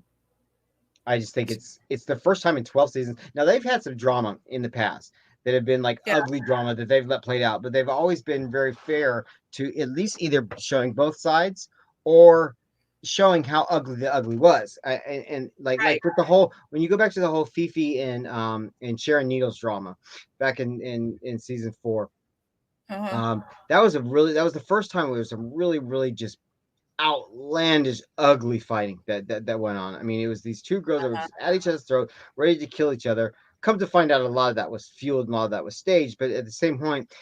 Speaker 2: I just think it's the first time in 12 seasons. Now they've had some drama in the past that have been like ugly drama that they've let played out, but they've always been very fair to at least either showing both sides or showing how ugly the ugly was. And like with the whole, when you go back to the whole Fifi and Sharon Needles drama back in season 4, that was the first time there was some really just outlandish, ugly fighting that went on. I mean, it was these two girls that were just at each other's throat, ready to kill each other. Come to find out, a lot of that was fueled and a lot of that was staged. But at the same point,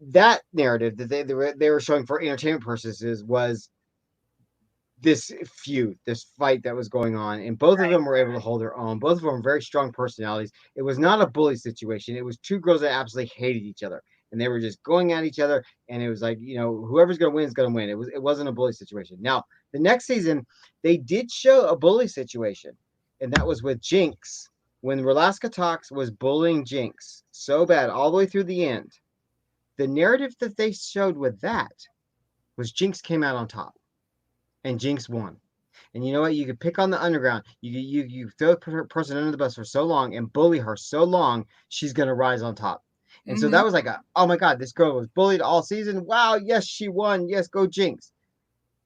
Speaker 2: that narrative that they were showing for entertainment purposes was this feud, this fight that was going on, and both of them were able to hold their own. Both of them were very strong personalities. It was not a bully situation. It was two girls that absolutely hated each other, and they were just going at each other. And it was like, whoever's going to win is going to win. It wasn't a bully situation. Now, the next season, they did show a bully situation, and that was with Jinx when Relaska Talks was bullying Jinx so bad all the way through the end. The narrative that they showed with that was Jinx came out on top. And Jinx won. And you know what? You could pick on the underground. You throw a person under the bus for so long and bully her so long, she's gonna rise on top. And so that was like oh my God, this girl was bullied all season. Wow, yes, she won. Yes, go Jinx.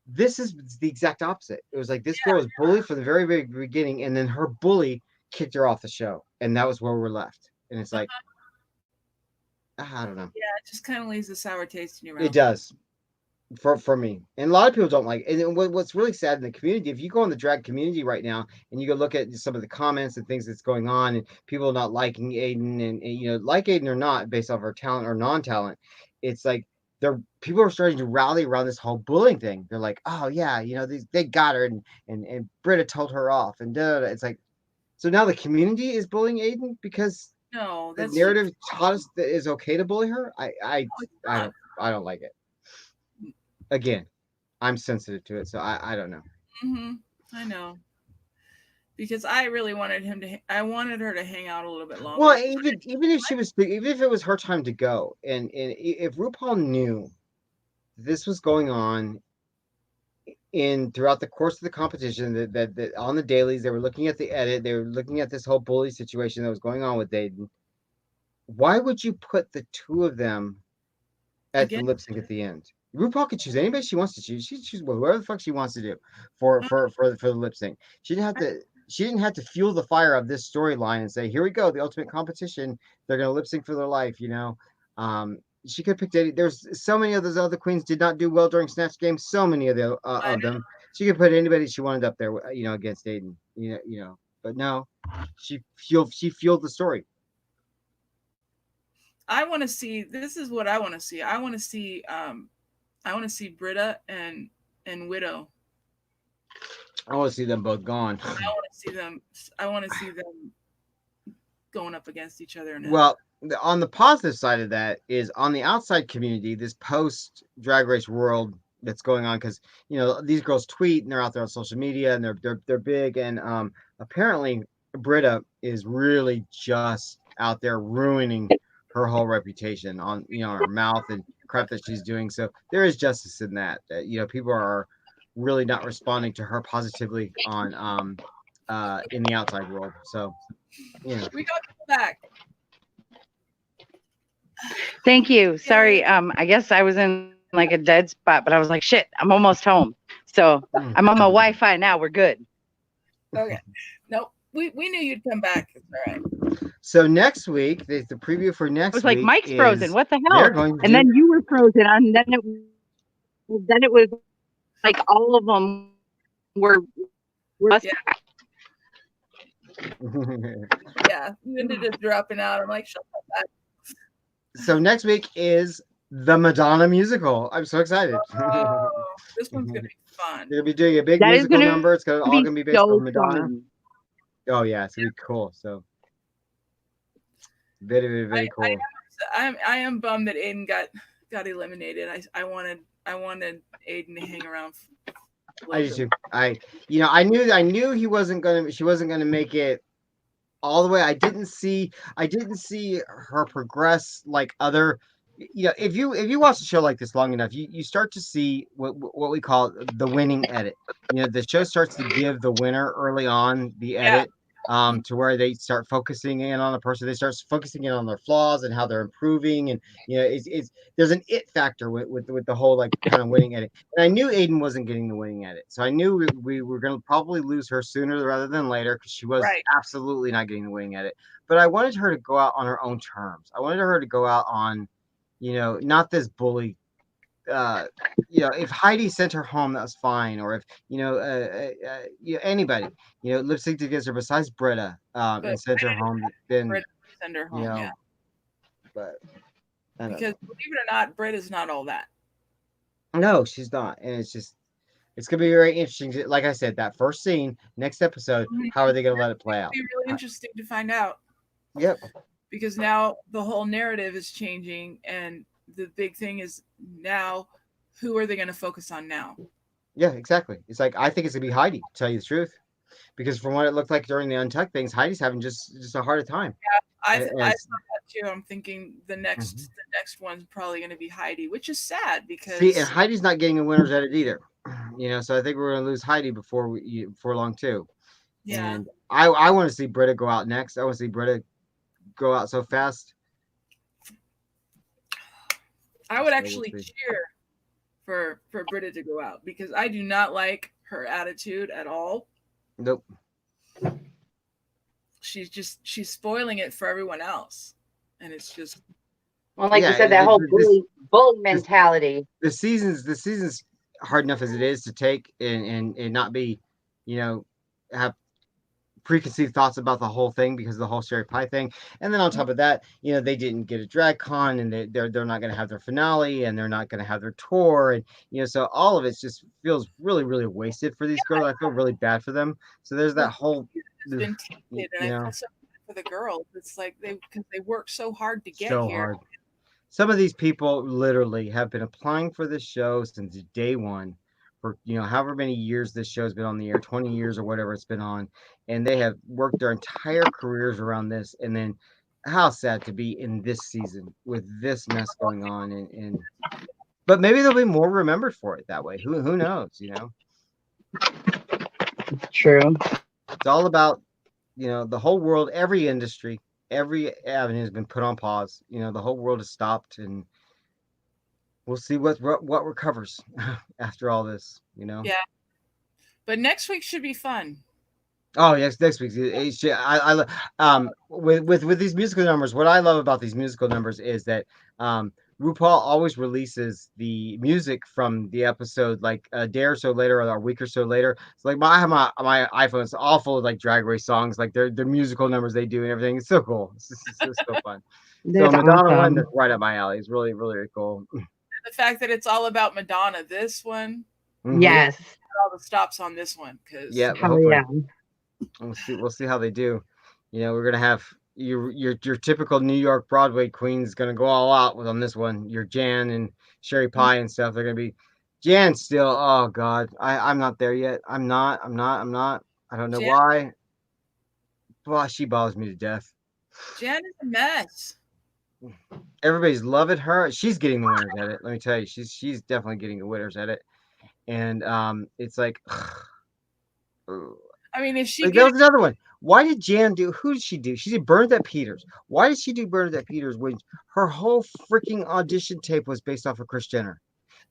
Speaker 2: This is the exact opposite. It was like this girl was bullied from the very, very beginning, and then her bully kicked her off the show. And that was where we're left. And it's like, I don't know.
Speaker 1: Yeah, it just kind of leaves a sour taste in your mouth.
Speaker 2: It does. For me, and a lot of people don't like it. And what's really sad in the community, if you go in the drag community right now and you go look at some of the comments and things that's going on, and people not liking Aiden, and like Aiden or not based off her talent or non-talent, it's like people are starting to rally around this whole bullying thing. They're like, oh yeah, they got her, and Britta told her off, and it's like, so now the community is bullying Aiden because the narrative taught us that it's okay to bully her. I don't like it. Again, I'm sensitive to it, so I don't know.
Speaker 1: I know, because I really wanted I wanted her to hang out a little bit longer.
Speaker 2: Well, even if it was her time to go, and if RuPaul knew this was going on throughout the course of the competition, that on the dailies they were looking at the edit, they were looking at this whole bully situation that was going on with Aiden. Why would you put the two of them at the lip sync at the end? RuPaul could choose anybody she wants to choose. She choose whoever the fuck she wants to do for the lip sync. She didn't have to fuel the fire of this storyline and say, here we go, the ultimate competition. They're gonna lip sync for their life, She could pick Eddie. There's so many of those other queens did not do well during Snatch Game. So many of them. She could put anybody she wanted up there, against Aiden. But no, she fueled the story.
Speaker 1: I want to see. This is what I want to see. I want to see Britta and Widow.
Speaker 2: I want to see them both gone.
Speaker 1: I want to see them going up against each other.
Speaker 2: Well, on the positive side of that is on the outside community, this post Drag Race world that's going on, because these girls tweet and they're out there on social media and they're big, and apparently Britta is really just out there ruining her whole reputation on her mouth and crap that she's doing. So there is justice in that. People are really not responding to her positively on in the outside world. So
Speaker 1: we got to go back.
Speaker 4: Thank you. Sorry, I guess I was in like a dead spot, but I was like, shit, I'm almost home. So I'm on my Wi-Fi now. We're good.
Speaker 1: Okay. Nope. we knew you'd come back. It's all right.
Speaker 2: So next week, the preview for
Speaker 4: I
Speaker 2: next
Speaker 4: was like,
Speaker 2: week
Speaker 4: Mike's frozen.
Speaker 2: is
Speaker 4: What the
Speaker 2: they're
Speaker 4: hell?
Speaker 2: going to
Speaker 4: And then you were frozen, and then it was like all of them were
Speaker 1: Yeah. Yeah, you ended up dropping out. I'm like, shut up.
Speaker 2: So next week is the Madonna musical. I'm so excited.
Speaker 1: Oh, this one's gonna be fun.
Speaker 2: They're gonna be doing a big
Speaker 4: that is
Speaker 2: musical
Speaker 4: going
Speaker 2: number. It's
Speaker 4: to
Speaker 2: all
Speaker 4: be
Speaker 2: gonna be based
Speaker 4: so
Speaker 2: on Madonna.
Speaker 4: fun.
Speaker 2: Oh yeah, it's gonna be cool. So very, very, very cool.
Speaker 1: I am bummed that Aiden got eliminated. I wanted Aiden to hang around.
Speaker 2: I do too. I knew she wasn't gonna make it all the way. I didn't see her progress like other. If you watch a show like this long enough, you start to see what we call the winning edit. The show starts to give the winner early on the edit, to where they start focusing in on the person. They start focusing in on their flaws and how they're improving, and it's there's an it factor with the whole like kind of winning edit. And I knew Aiden wasn't getting the winning edit, so I knew we were going to probably lose her sooner rather than later because she was absolutely not getting the winning edit. But I wanted her to go out on her own terms. I wanted her to go out on, not this bully. If Heidi sent her home, that was fine. Or if anybody, lip synced against her besides Britta, and sent her home, then
Speaker 1: send her home. Yeah,
Speaker 2: but
Speaker 1: because believe it or not, Britta's not all that.
Speaker 2: No, she's not, and it's gonna be very interesting. Like I said, that first scene, next episode, how are they gonna let it play out?
Speaker 1: It'll be really interesting to find out.
Speaker 2: Yep.
Speaker 1: Because now the whole narrative is changing, and the big thing is now, who are they going to focus on now?
Speaker 2: Yeah, exactly. It's like I think it's gonna be Heidi. To tell you the truth, because from what it looked like during the Untucked things, Heidi's having just a harder time.
Speaker 1: Yeah, I thought that too. I'm thinking the next one's probably going to be Heidi, which is sad because
Speaker 2: and Heidi's not getting a winner's edit either. So I think we're going to lose Heidi before long too.
Speaker 1: Yeah.
Speaker 2: And I want to see Britta go out next. I want to see Britta go out so fast.
Speaker 1: I would actually cheer for Britta to go out because I do not like her attitude at all.
Speaker 2: Nope.
Speaker 1: She's spoiling it for everyone else, and it's just
Speaker 4: you said, that whole bully mentality.
Speaker 2: The season's hard enough as it is to take and not be, have preconceived thoughts about the whole thing because of the whole Sherry Pie thing. And then on top of that, they didn't get a drag con, and they're not going to have their finale, and they're not going to have their tour, and so all of it just feels really, really wasted for these girls. I feel really bad for them. So there's that whole
Speaker 1: been tainted, and I feel so bad for the girls. It's like because they work so hard to get here.
Speaker 2: Hard. Some of these people literally have been applying for this show since day one, for however many years this show's been on the air, 20 years or whatever it's been on, and they have worked their entire careers around this. And then how sad to be in this season with this mess going on, and but maybe they'll be more remembered for it that way. Who knows?
Speaker 4: True.
Speaker 2: It's all about the whole world, every industry, every avenue has been put on pause. The whole world has stopped, and we'll see what recovers after all this.
Speaker 1: Yeah, but next week should be fun.
Speaker 2: Oh yes, next week. I with these musical numbers. What I love about these musical numbers is that RuPaul always releases the music from the episode like a day or so later or a week or so later. So like I have my iPhone. It's all full of like Drag Race songs, like their musical numbers they do and everything. It's so cool. It's so fun. So Madonna one, that's right up my alley. It's really, really, really cool.
Speaker 1: The fact that it's all about Madonna, this one.
Speaker 4: Yes.
Speaker 1: All the stops on this one because
Speaker 2: yeah. We'll see how they do. We're gonna have your typical New York Broadway queen's gonna go all out on this one. Your Jan and Sherry Pie and stuff. They're gonna be Jan still. Oh God, I'm not there yet. I'm not. I don't know why. Well, she bothers me to death.
Speaker 1: Jan is a mess.
Speaker 2: Everybody's loving her. She's getting the winners at it. Let me tell you, she's definitely getting the winners at it. And it's like,
Speaker 1: I mean, if she
Speaker 2: there was another one. Why did Jan do? Who did she do? She did Bernadette Peters. Why did she do Bernadette Peters when her whole freaking audition tape was based off of Kris Jenner?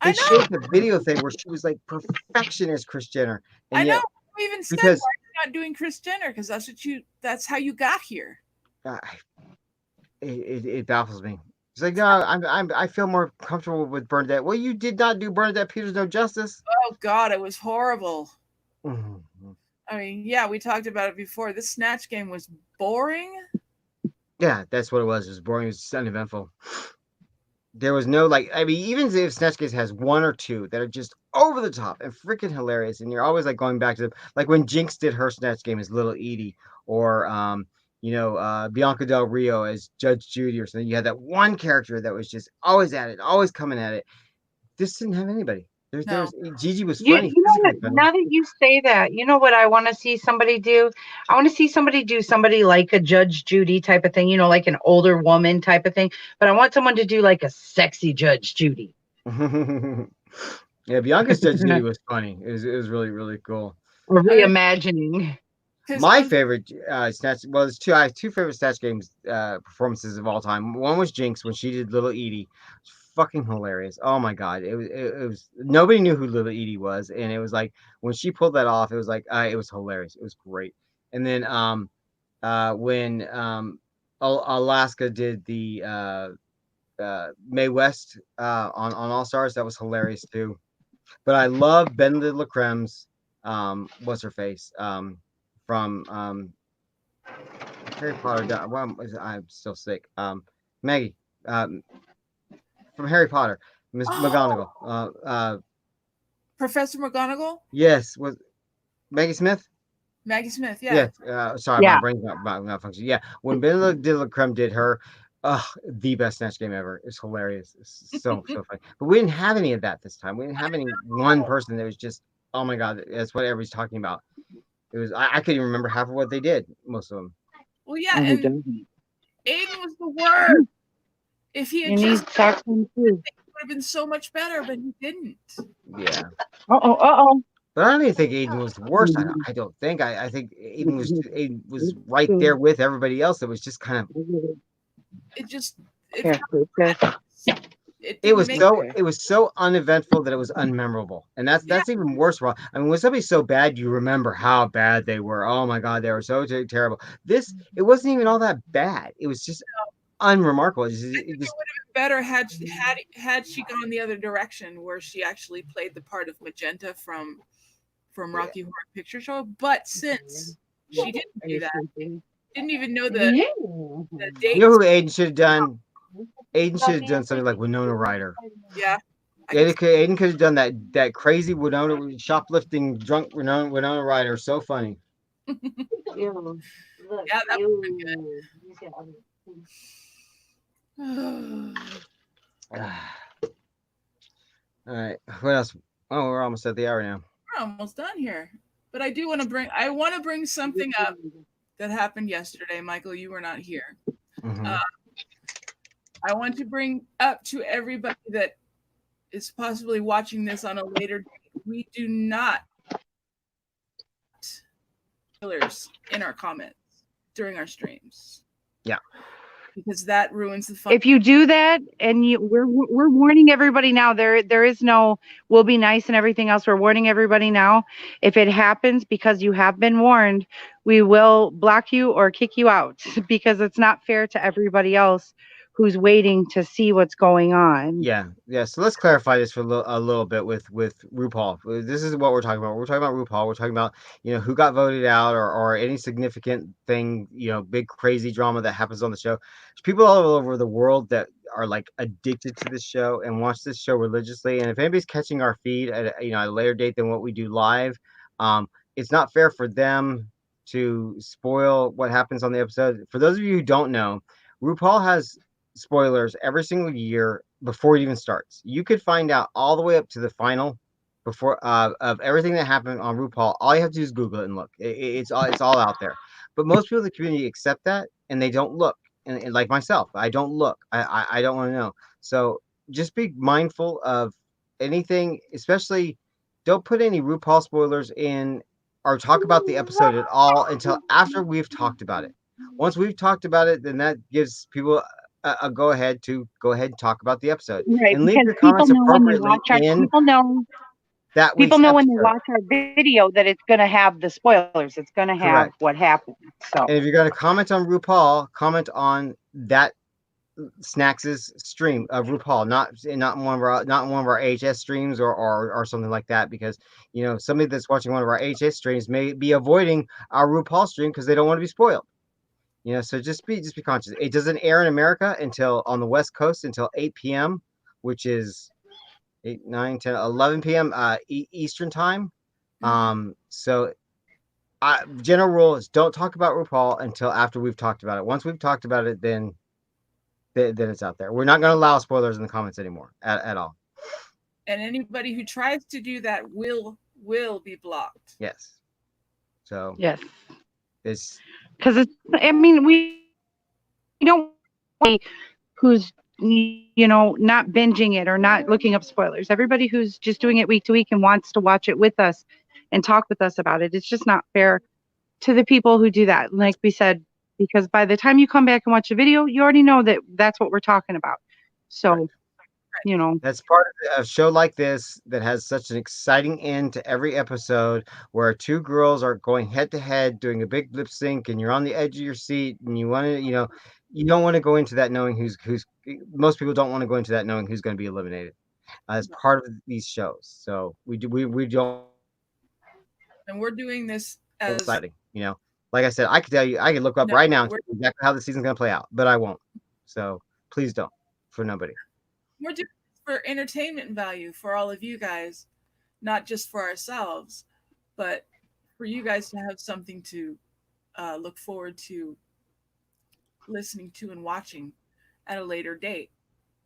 Speaker 2: They showed the video thing where she was like perfectionist Kris Jenner. And
Speaker 1: I know.
Speaker 2: Yet,
Speaker 1: Who even said
Speaker 2: because
Speaker 1: why not doing Kris Jenner because that's how you got here.
Speaker 2: It baffles me. It's like, no, I feel more comfortable with Bernadette. Well, you did not do Bernadette Peters no justice.
Speaker 1: Oh God, it was horrible.
Speaker 2: Mm-hmm.
Speaker 1: I mean, yeah, we talked about it before. This Snatch Game was boring.
Speaker 2: Yeah, that's what it was. It was boring. It was just uneventful. There was no I mean, even if Snatch Game has one or two that are just over the top and freaking hilarious, and you're always like going back to them, like when Jinx did her Snatch Game as Little Edie, or Bianca Del Rio as Judge Judy or something. You had that one character that was just always at it, always coming at it. This didn't have anybody. There's Gigi was funny.
Speaker 4: You know what? Now that you say that, you know what I want to see somebody do? I want to see somebody do somebody like a Judge Judy type of thing, like an older woman type of thing. But I want someone to do like a sexy Judge Judy.
Speaker 2: Yeah, Bianca's Judge Judy was funny. It was really, really cool.
Speaker 4: Or reimagining.
Speaker 2: My favorite Snatch. Well, there's two. I have two favorite Snatch Games performances of all time. One was Jinx when she did Little Edie. Fucking hilarious. Oh my god. It was nobody knew who Little Edie was, and it was like when she pulled that off, it was like it was hilarious. It was great. And then when Alaska did the Mae West on All Stars, that was hilarious too. But I love Benedict Lacrem's what's her face from Harry Potter. Well, I'm still sick. Maggie from Harry Potter, Miss McGonagall.
Speaker 1: Professor McGonagall.
Speaker 2: Yes, was Maggie Smith.
Speaker 1: Maggie Smith, yeah.
Speaker 2: Yeah. Sorry, my brain's not functioning. Yeah, when Benedict Lacreme did her, the best Snatch Game ever. It's hilarious. It's so funny. But we didn't have any of that this time. We didn't have any one person that was just, oh my god, that's what everybody's talking about. It was I couldn't even remember half of what they did. Most of them.
Speaker 1: Well, yeah, and Aiden was the worst. If he had just
Speaker 4: talked to him too,
Speaker 1: it would have been so much better, but he didn't.
Speaker 2: Yeah.
Speaker 4: Uh-oh.
Speaker 2: But I don't even think Aiden was the worst. I don't think. I think Aiden was right there with everybody else. It was just kind of. It was so uneventful that it was unmemorable, and that's even worse. I mean, when somebody's so bad, you remember how bad they were. Oh my god, they were so terrible. It wasn't even all that bad. It was just unremarkable. It would have
Speaker 1: been better had she gone the other direction, where she actually played the part of Magenta from Rocky Horror Picture Show. But since she didn't do that, didn't even know the dates.
Speaker 2: You know who Aiden should have done? Aiden should have done something like Winona Ryder.
Speaker 1: Yeah.
Speaker 2: Aiden could have done that crazy Winona shoplifting drunk Winona Ryder. So funny.
Speaker 1: Yeah, that would be good.
Speaker 2: All right. What else? Oh, we're almost at the hour now.
Speaker 1: We're almost done here. But I want to bring something up that happened yesterday. Michael, you were not here.
Speaker 2: Mm-hmm.
Speaker 1: I want to bring up to everybody that is possibly watching this on a later date. We do not spoilers in our comments during our streams.
Speaker 2: Yeah.
Speaker 1: Because that ruins the fun.
Speaker 4: If you do that, and we're warning everybody now, there is no we'll be nice and everything else. We're warning everybody now. If it happens because you have been warned, we will block you or kick you out because it's not fair to everybody else who's waiting to see what's going on.
Speaker 2: Yeah. So let's clarify this for a little bit with RuPaul. This is what we're talking about. We're talking about RuPaul. We're talking about who got voted out or any significant thing, big crazy drama that happens on the show. There's people all over the world that are like addicted to this show and watch this show religiously. And if anybody's catching our feed at a later date than what we do live, it's not fair for them to spoil what happens on the episode. For those of you who don't know, RuPaul has spoilers every single year before it even starts. You could find out all the way up to the final before of everything that happened on RuPaul. All you have to do is Google it and look. It's all out there. But most people in the community accept that and they don't look. And like myself, I don't look. I don't want to know. So just be mindful of anything, especially don't put any RuPaul spoilers in or talk about the episode at all until after we've talked about it. Once we've talked about it, then that gives people a go ahead and talk about the episode,
Speaker 4: right?
Speaker 2: And leave your comments appropriately.
Speaker 4: People know
Speaker 2: that
Speaker 4: People
Speaker 2: week's
Speaker 4: know when they
Speaker 2: episode.
Speaker 4: watch our video that it's going to have the spoilers. It's going to have
Speaker 2: Correct.
Speaker 4: what happened. So
Speaker 2: And if you're going to comment on RuPaul, comment on that Snax's stream of RuPaul, not one of our HS streams or something like that, because somebody that's watching one of our HS streams may be avoiding our RuPaul stream because they don't want to be spoiled. So just be conscious. It doesn't air in America until on the West Coast until 8 p.m., which is 8, 9, 10, 11 p.m. Eastern time. So general rule is don't talk about RuPaul until after we've talked about it. Once we've talked about it, then it's out there. We're not going to allow spoilers in the comments anymore at all.
Speaker 1: And anybody who tries to do that will be blocked.
Speaker 2: Yes. So
Speaker 4: yes,
Speaker 2: it's
Speaker 4: because it's. I mean, we don't want who's not binging it or not looking up spoilers. Everybody who's just doing it week to week and wants to watch it with us and talk with us about it. It's just not fair to the people who do that. Like we said, because by the time you come back and watch the video, you already know that that's what we're talking about. So,
Speaker 2: right. That's part of a show like this that has such an exciting end to every episode, where two girls are going head to head doing a big lip sync, and you're on the edge of your seat, and you want to, you don't want to go into that knowing who's. Most people don't want to go into that knowing who's going to be eliminated as part of these shows. So we don't.
Speaker 1: And we're doing this as
Speaker 2: exciting. Like I said, I could tell you, I could look up right now and tell you exactly how the season's going to play out, but I won't. So please don't, for nobody.
Speaker 1: We're doing this for entertainment value for all of you guys, not just for ourselves, but for you guys to have something to look forward to listening to and watching at a later date.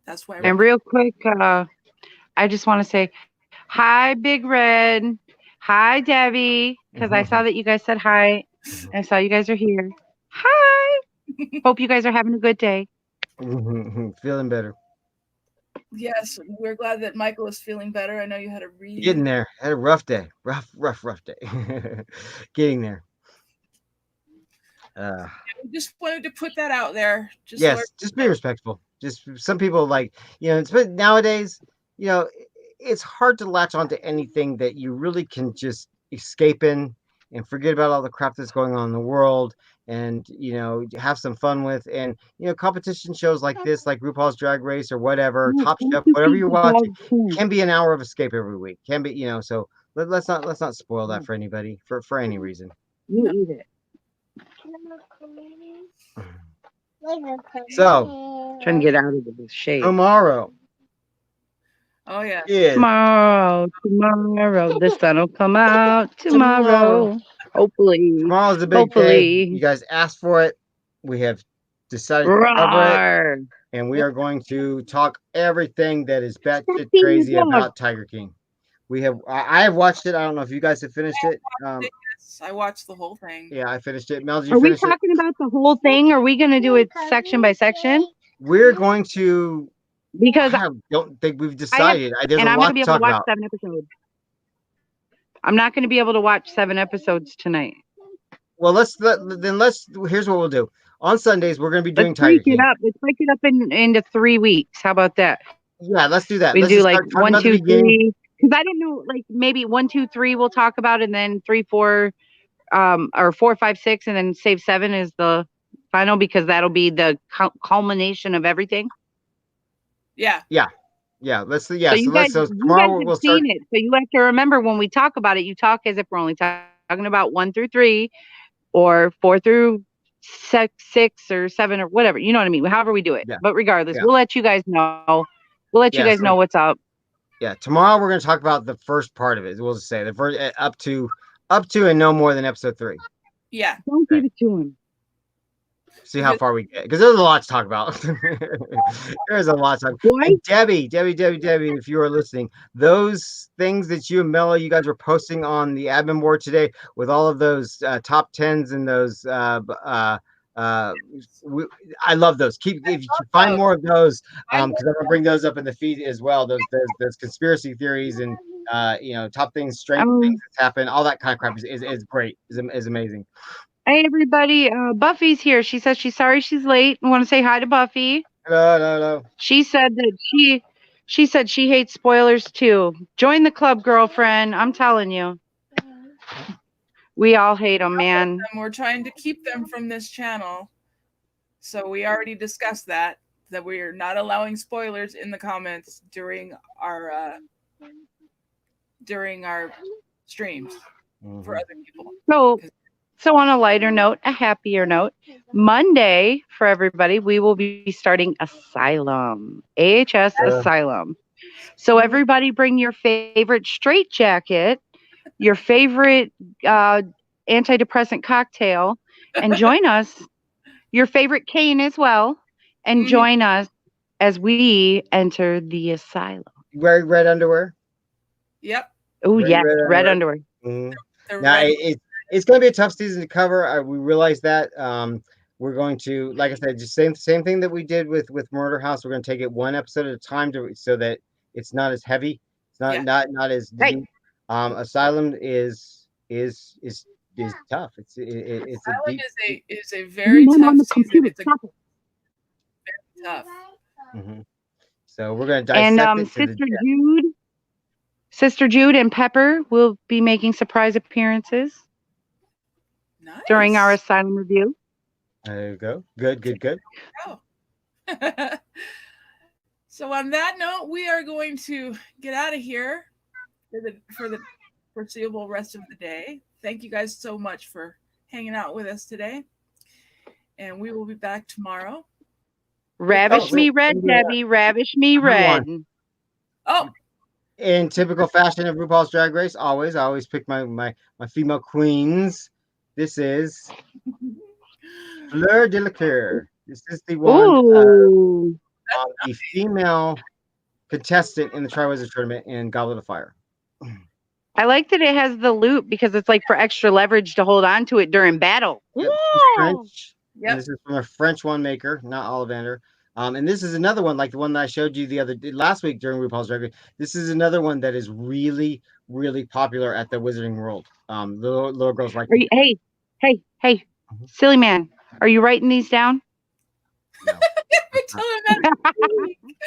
Speaker 1: That's why.
Speaker 4: And real quick, I just want to say hi, Big Red. Hi, Debbie, because I saw that you guys said hi. I saw you guys are here. Hi. Hope you guys are having a good day.
Speaker 2: Feeling better.
Speaker 1: Yes, we're glad that Michael is feeling better. I know you had a
Speaker 2: getting there. Had a rough day. Rough day. Getting there.
Speaker 1: We just wanted to put that out there.
Speaker 2: Just be respectful. Just some people but nowadays, it's hard to latch onto anything that you really can just escape in and forget about all the crap that's going on in the world, and have some fun with. And competition shows like this, like RuPaul's Drag Race or whatever, Top Chef, whatever you watch, can be an hour of escape every week. Can be, so let's not spoil that for anybody for any reason.
Speaker 4: You eat it.
Speaker 2: So
Speaker 4: trying to get out of the shade.
Speaker 2: Tomorrow.
Speaker 1: Oh yeah.
Speaker 4: Tomorrow, the sun will come out tomorrow. Hopefully.
Speaker 2: Tomorrow's the big day. You guys asked for it. We have decided to cover it, and we are going to talk everything that is batshit crazy about Tiger King. I have watched it. I don't know if you guys have finished it.
Speaker 1: Yes, I watched the whole thing.
Speaker 2: Yeah, I finished it. Mel, did
Speaker 4: you finish it? Are we talking about the whole thing? Or are we going to do it section by section?
Speaker 2: We're going to,
Speaker 4: because
Speaker 2: I don't think we've decided. There's
Speaker 4: and
Speaker 2: a
Speaker 4: I'm
Speaker 2: lot
Speaker 4: going to be
Speaker 2: to
Speaker 4: able
Speaker 2: talk
Speaker 4: to watch
Speaker 2: about.
Speaker 4: 7 episodes. I'm not going to be able to watch 7 episodes tonight.
Speaker 2: Well, here's what we'll do. On Sundays, we're going to be doing Tiger King.
Speaker 4: Let's break it up into 3 weeks. How about that?
Speaker 2: Yeah, let's do that.
Speaker 4: We
Speaker 2: let's
Speaker 4: do like 1, 2, 3. Because I didn't know, like maybe 1, 2, 3 we'll talk about, and then 3, 4, or 4, 5, 6, and then save 7 is the final, because that'll be the culmination of everything.
Speaker 1: Yeah.
Speaker 2: Let's
Speaker 4: So you guys have seen it. So you have to remember, when we talk about it, you talk as if we're only talking about 1 through 3 or 4 through 6 or 7 or whatever. You know what I mean? However we do it. Yeah. But regardless, we'll let you guys know. We'll let you guys know what's up.
Speaker 2: Yeah, tomorrow we're going to talk about the first part of it. We'll just say the first up to and no more than episode 3.
Speaker 1: Yeah.
Speaker 4: Don't give it to him.
Speaker 2: See how far we get, because there's a lot to talk about. There's a lot to talk about. And Debbie, if you are listening, those things that you and Mello, you guys were posting on the admin board today with all of those top 10s and those I love those. If you can find more of those, because I'm gonna bring those up in the feed as well. Those conspiracy theories and top things, strange things that's happened, all that kind of crap is great. Is amazing.
Speaker 4: Hey everybody, Buffy's here. She says she's sorry she's late. I want to say hi to Buffy.
Speaker 2: Hello.
Speaker 4: She said that She said she hates spoilers too. Join the club, girlfriend. I'm telling you. We all hate them, man.
Speaker 1: And we're trying to keep them from this channel. So we already discussed that we're not allowing spoilers in the comments during our streams for other people.
Speaker 4: So on a lighter note, a happier note, Monday for everybody, we will be starting Asylum, AHS Asylum. So everybody bring your favorite straight jacket, your favorite antidepressant cocktail, and join us. Your favorite cane as well, and join us as we enter the asylum.
Speaker 2: Wear red underwear.
Speaker 1: Yep.
Speaker 4: Oh yes, red underwear.
Speaker 2: Now it's going to be a tough season to cover. We realize that. We're going to, like I said, just same thing that we did with Murder House. We're going to take it one episode at a time so that it's not as heavy. It's not as deep. Asylum is tough. It's
Speaker 1: Asylum is a very tough season. It's very tough.
Speaker 2: So we're going to dissect it to
Speaker 4: Sister Jude and Pepper will be making surprise appearances during our Asylum review.
Speaker 2: There you go. Good.
Speaker 1: Oh. So on that note, we are going to get out of here for the foreseeable rest of the day. Thank you guys so much for hanging out with us today. And we will be back tomorrow.
Speaker 4: Ravish me red, Debbie. Ravish me red.
Speaker 1: Oh.
Speaker 2: In typical fashion of RuPaul's Drag Race, I always pick my female queens. This is Fleur de la Cour. This is the one the female contestant in the Tri-Wizard tournament in Goblet of Fire.
Speaker 4: I like that it has the loop because it's like for extra leverage to hold on to it during battle.
Speaker 2: Yep, French. Yep. This is from a French one maker, not Ollivander. And this is another one like the one that I showed you last week during RuPaul's Drag Race. This is another one that is really, really popular at the Wizarding World. Little girls like.
Speaker 4: Hey, silly man, are you writing these down?
Speaker 2: No. Of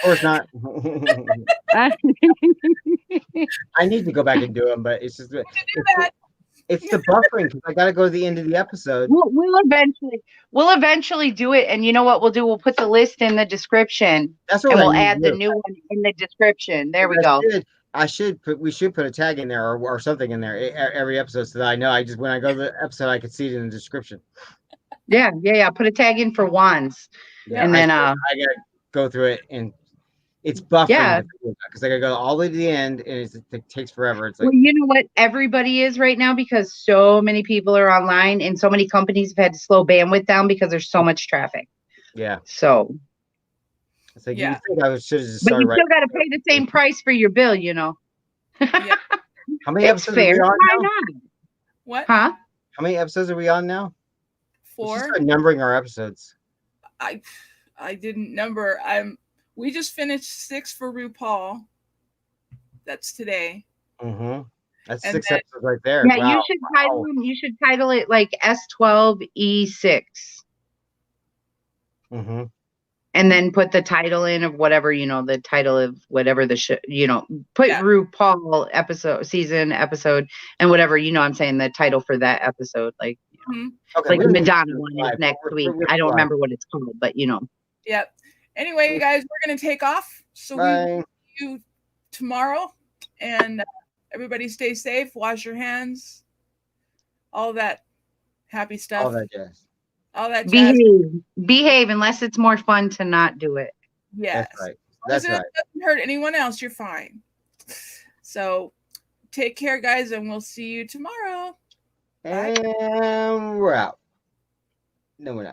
Speaker 2: course not. I need to go back and do them, but it's just it's the buffering because I got to go to the end of the episode.
Speaker 4: We'll eventually do it, and you know what we'll do? We'll put the list in the description.
Speaker 2: That's what
Speaker 4: we'll add the new one in the description. There we go.
Speaker 2: We should put a tag in there or something in there every episode so that I know. When I go to the episode, I can see it in the description.
Speaker 4: Yeah. Put a tag in for wands, and then
Speaker 2: I gotta go through it, and it's buffering because I gotta go all the way to the end, and it takes forever. It's like,
Speaker 4: well, you know what everybody is right now because so many people are online, and so many companies have had to slow bandwidth down because there's so much traffic.
Speaker 2: Yeah.
Speaker 4: So.
Speaker 2: It's like you think I should have just
Speaker 4: started. But you still got to pay the same price for your bill, you know.
Speaker 2: How many episodes are we on now?
Speaker 1: What?
Speaker 4: Huh?
Speaker 2: How many episodes are we on now?
Speaker 1: 4.
Speaker 2: Let's start numbering our episodes.
Speaker 1: I didn't number. We just finished 6 for RuPaul. That's today.
Speaker 2: That's 6 episodes right there.
Speaker 4: Yeah, wow. You should title it like S12E6. And then put the title in of whatever, the title of whatever the show, put RuPaul season episode and whatever, I'm saying the title for that episode, like, like the Madonna one is next week. I don't remember what it's called, but
Speaker 1: Yep. Anyway, guys, we're going to take off. So we will see you tomorrow, and everybody stay safe, wash your hands, all that happy stuff.
Speaker 2: All that jazz.
Speaker 1: All that jazz.
Speaker 4: Behave unless it's more fun to not do it.
Speaker 1: Yes.
Speaker 2: That's right. That's right.
Speaker 1: It doesn't hurt anyone else, you're fine. So take care, guys, and we'll see you tomorrow.
Speaker 2: And we're out. No, we're not.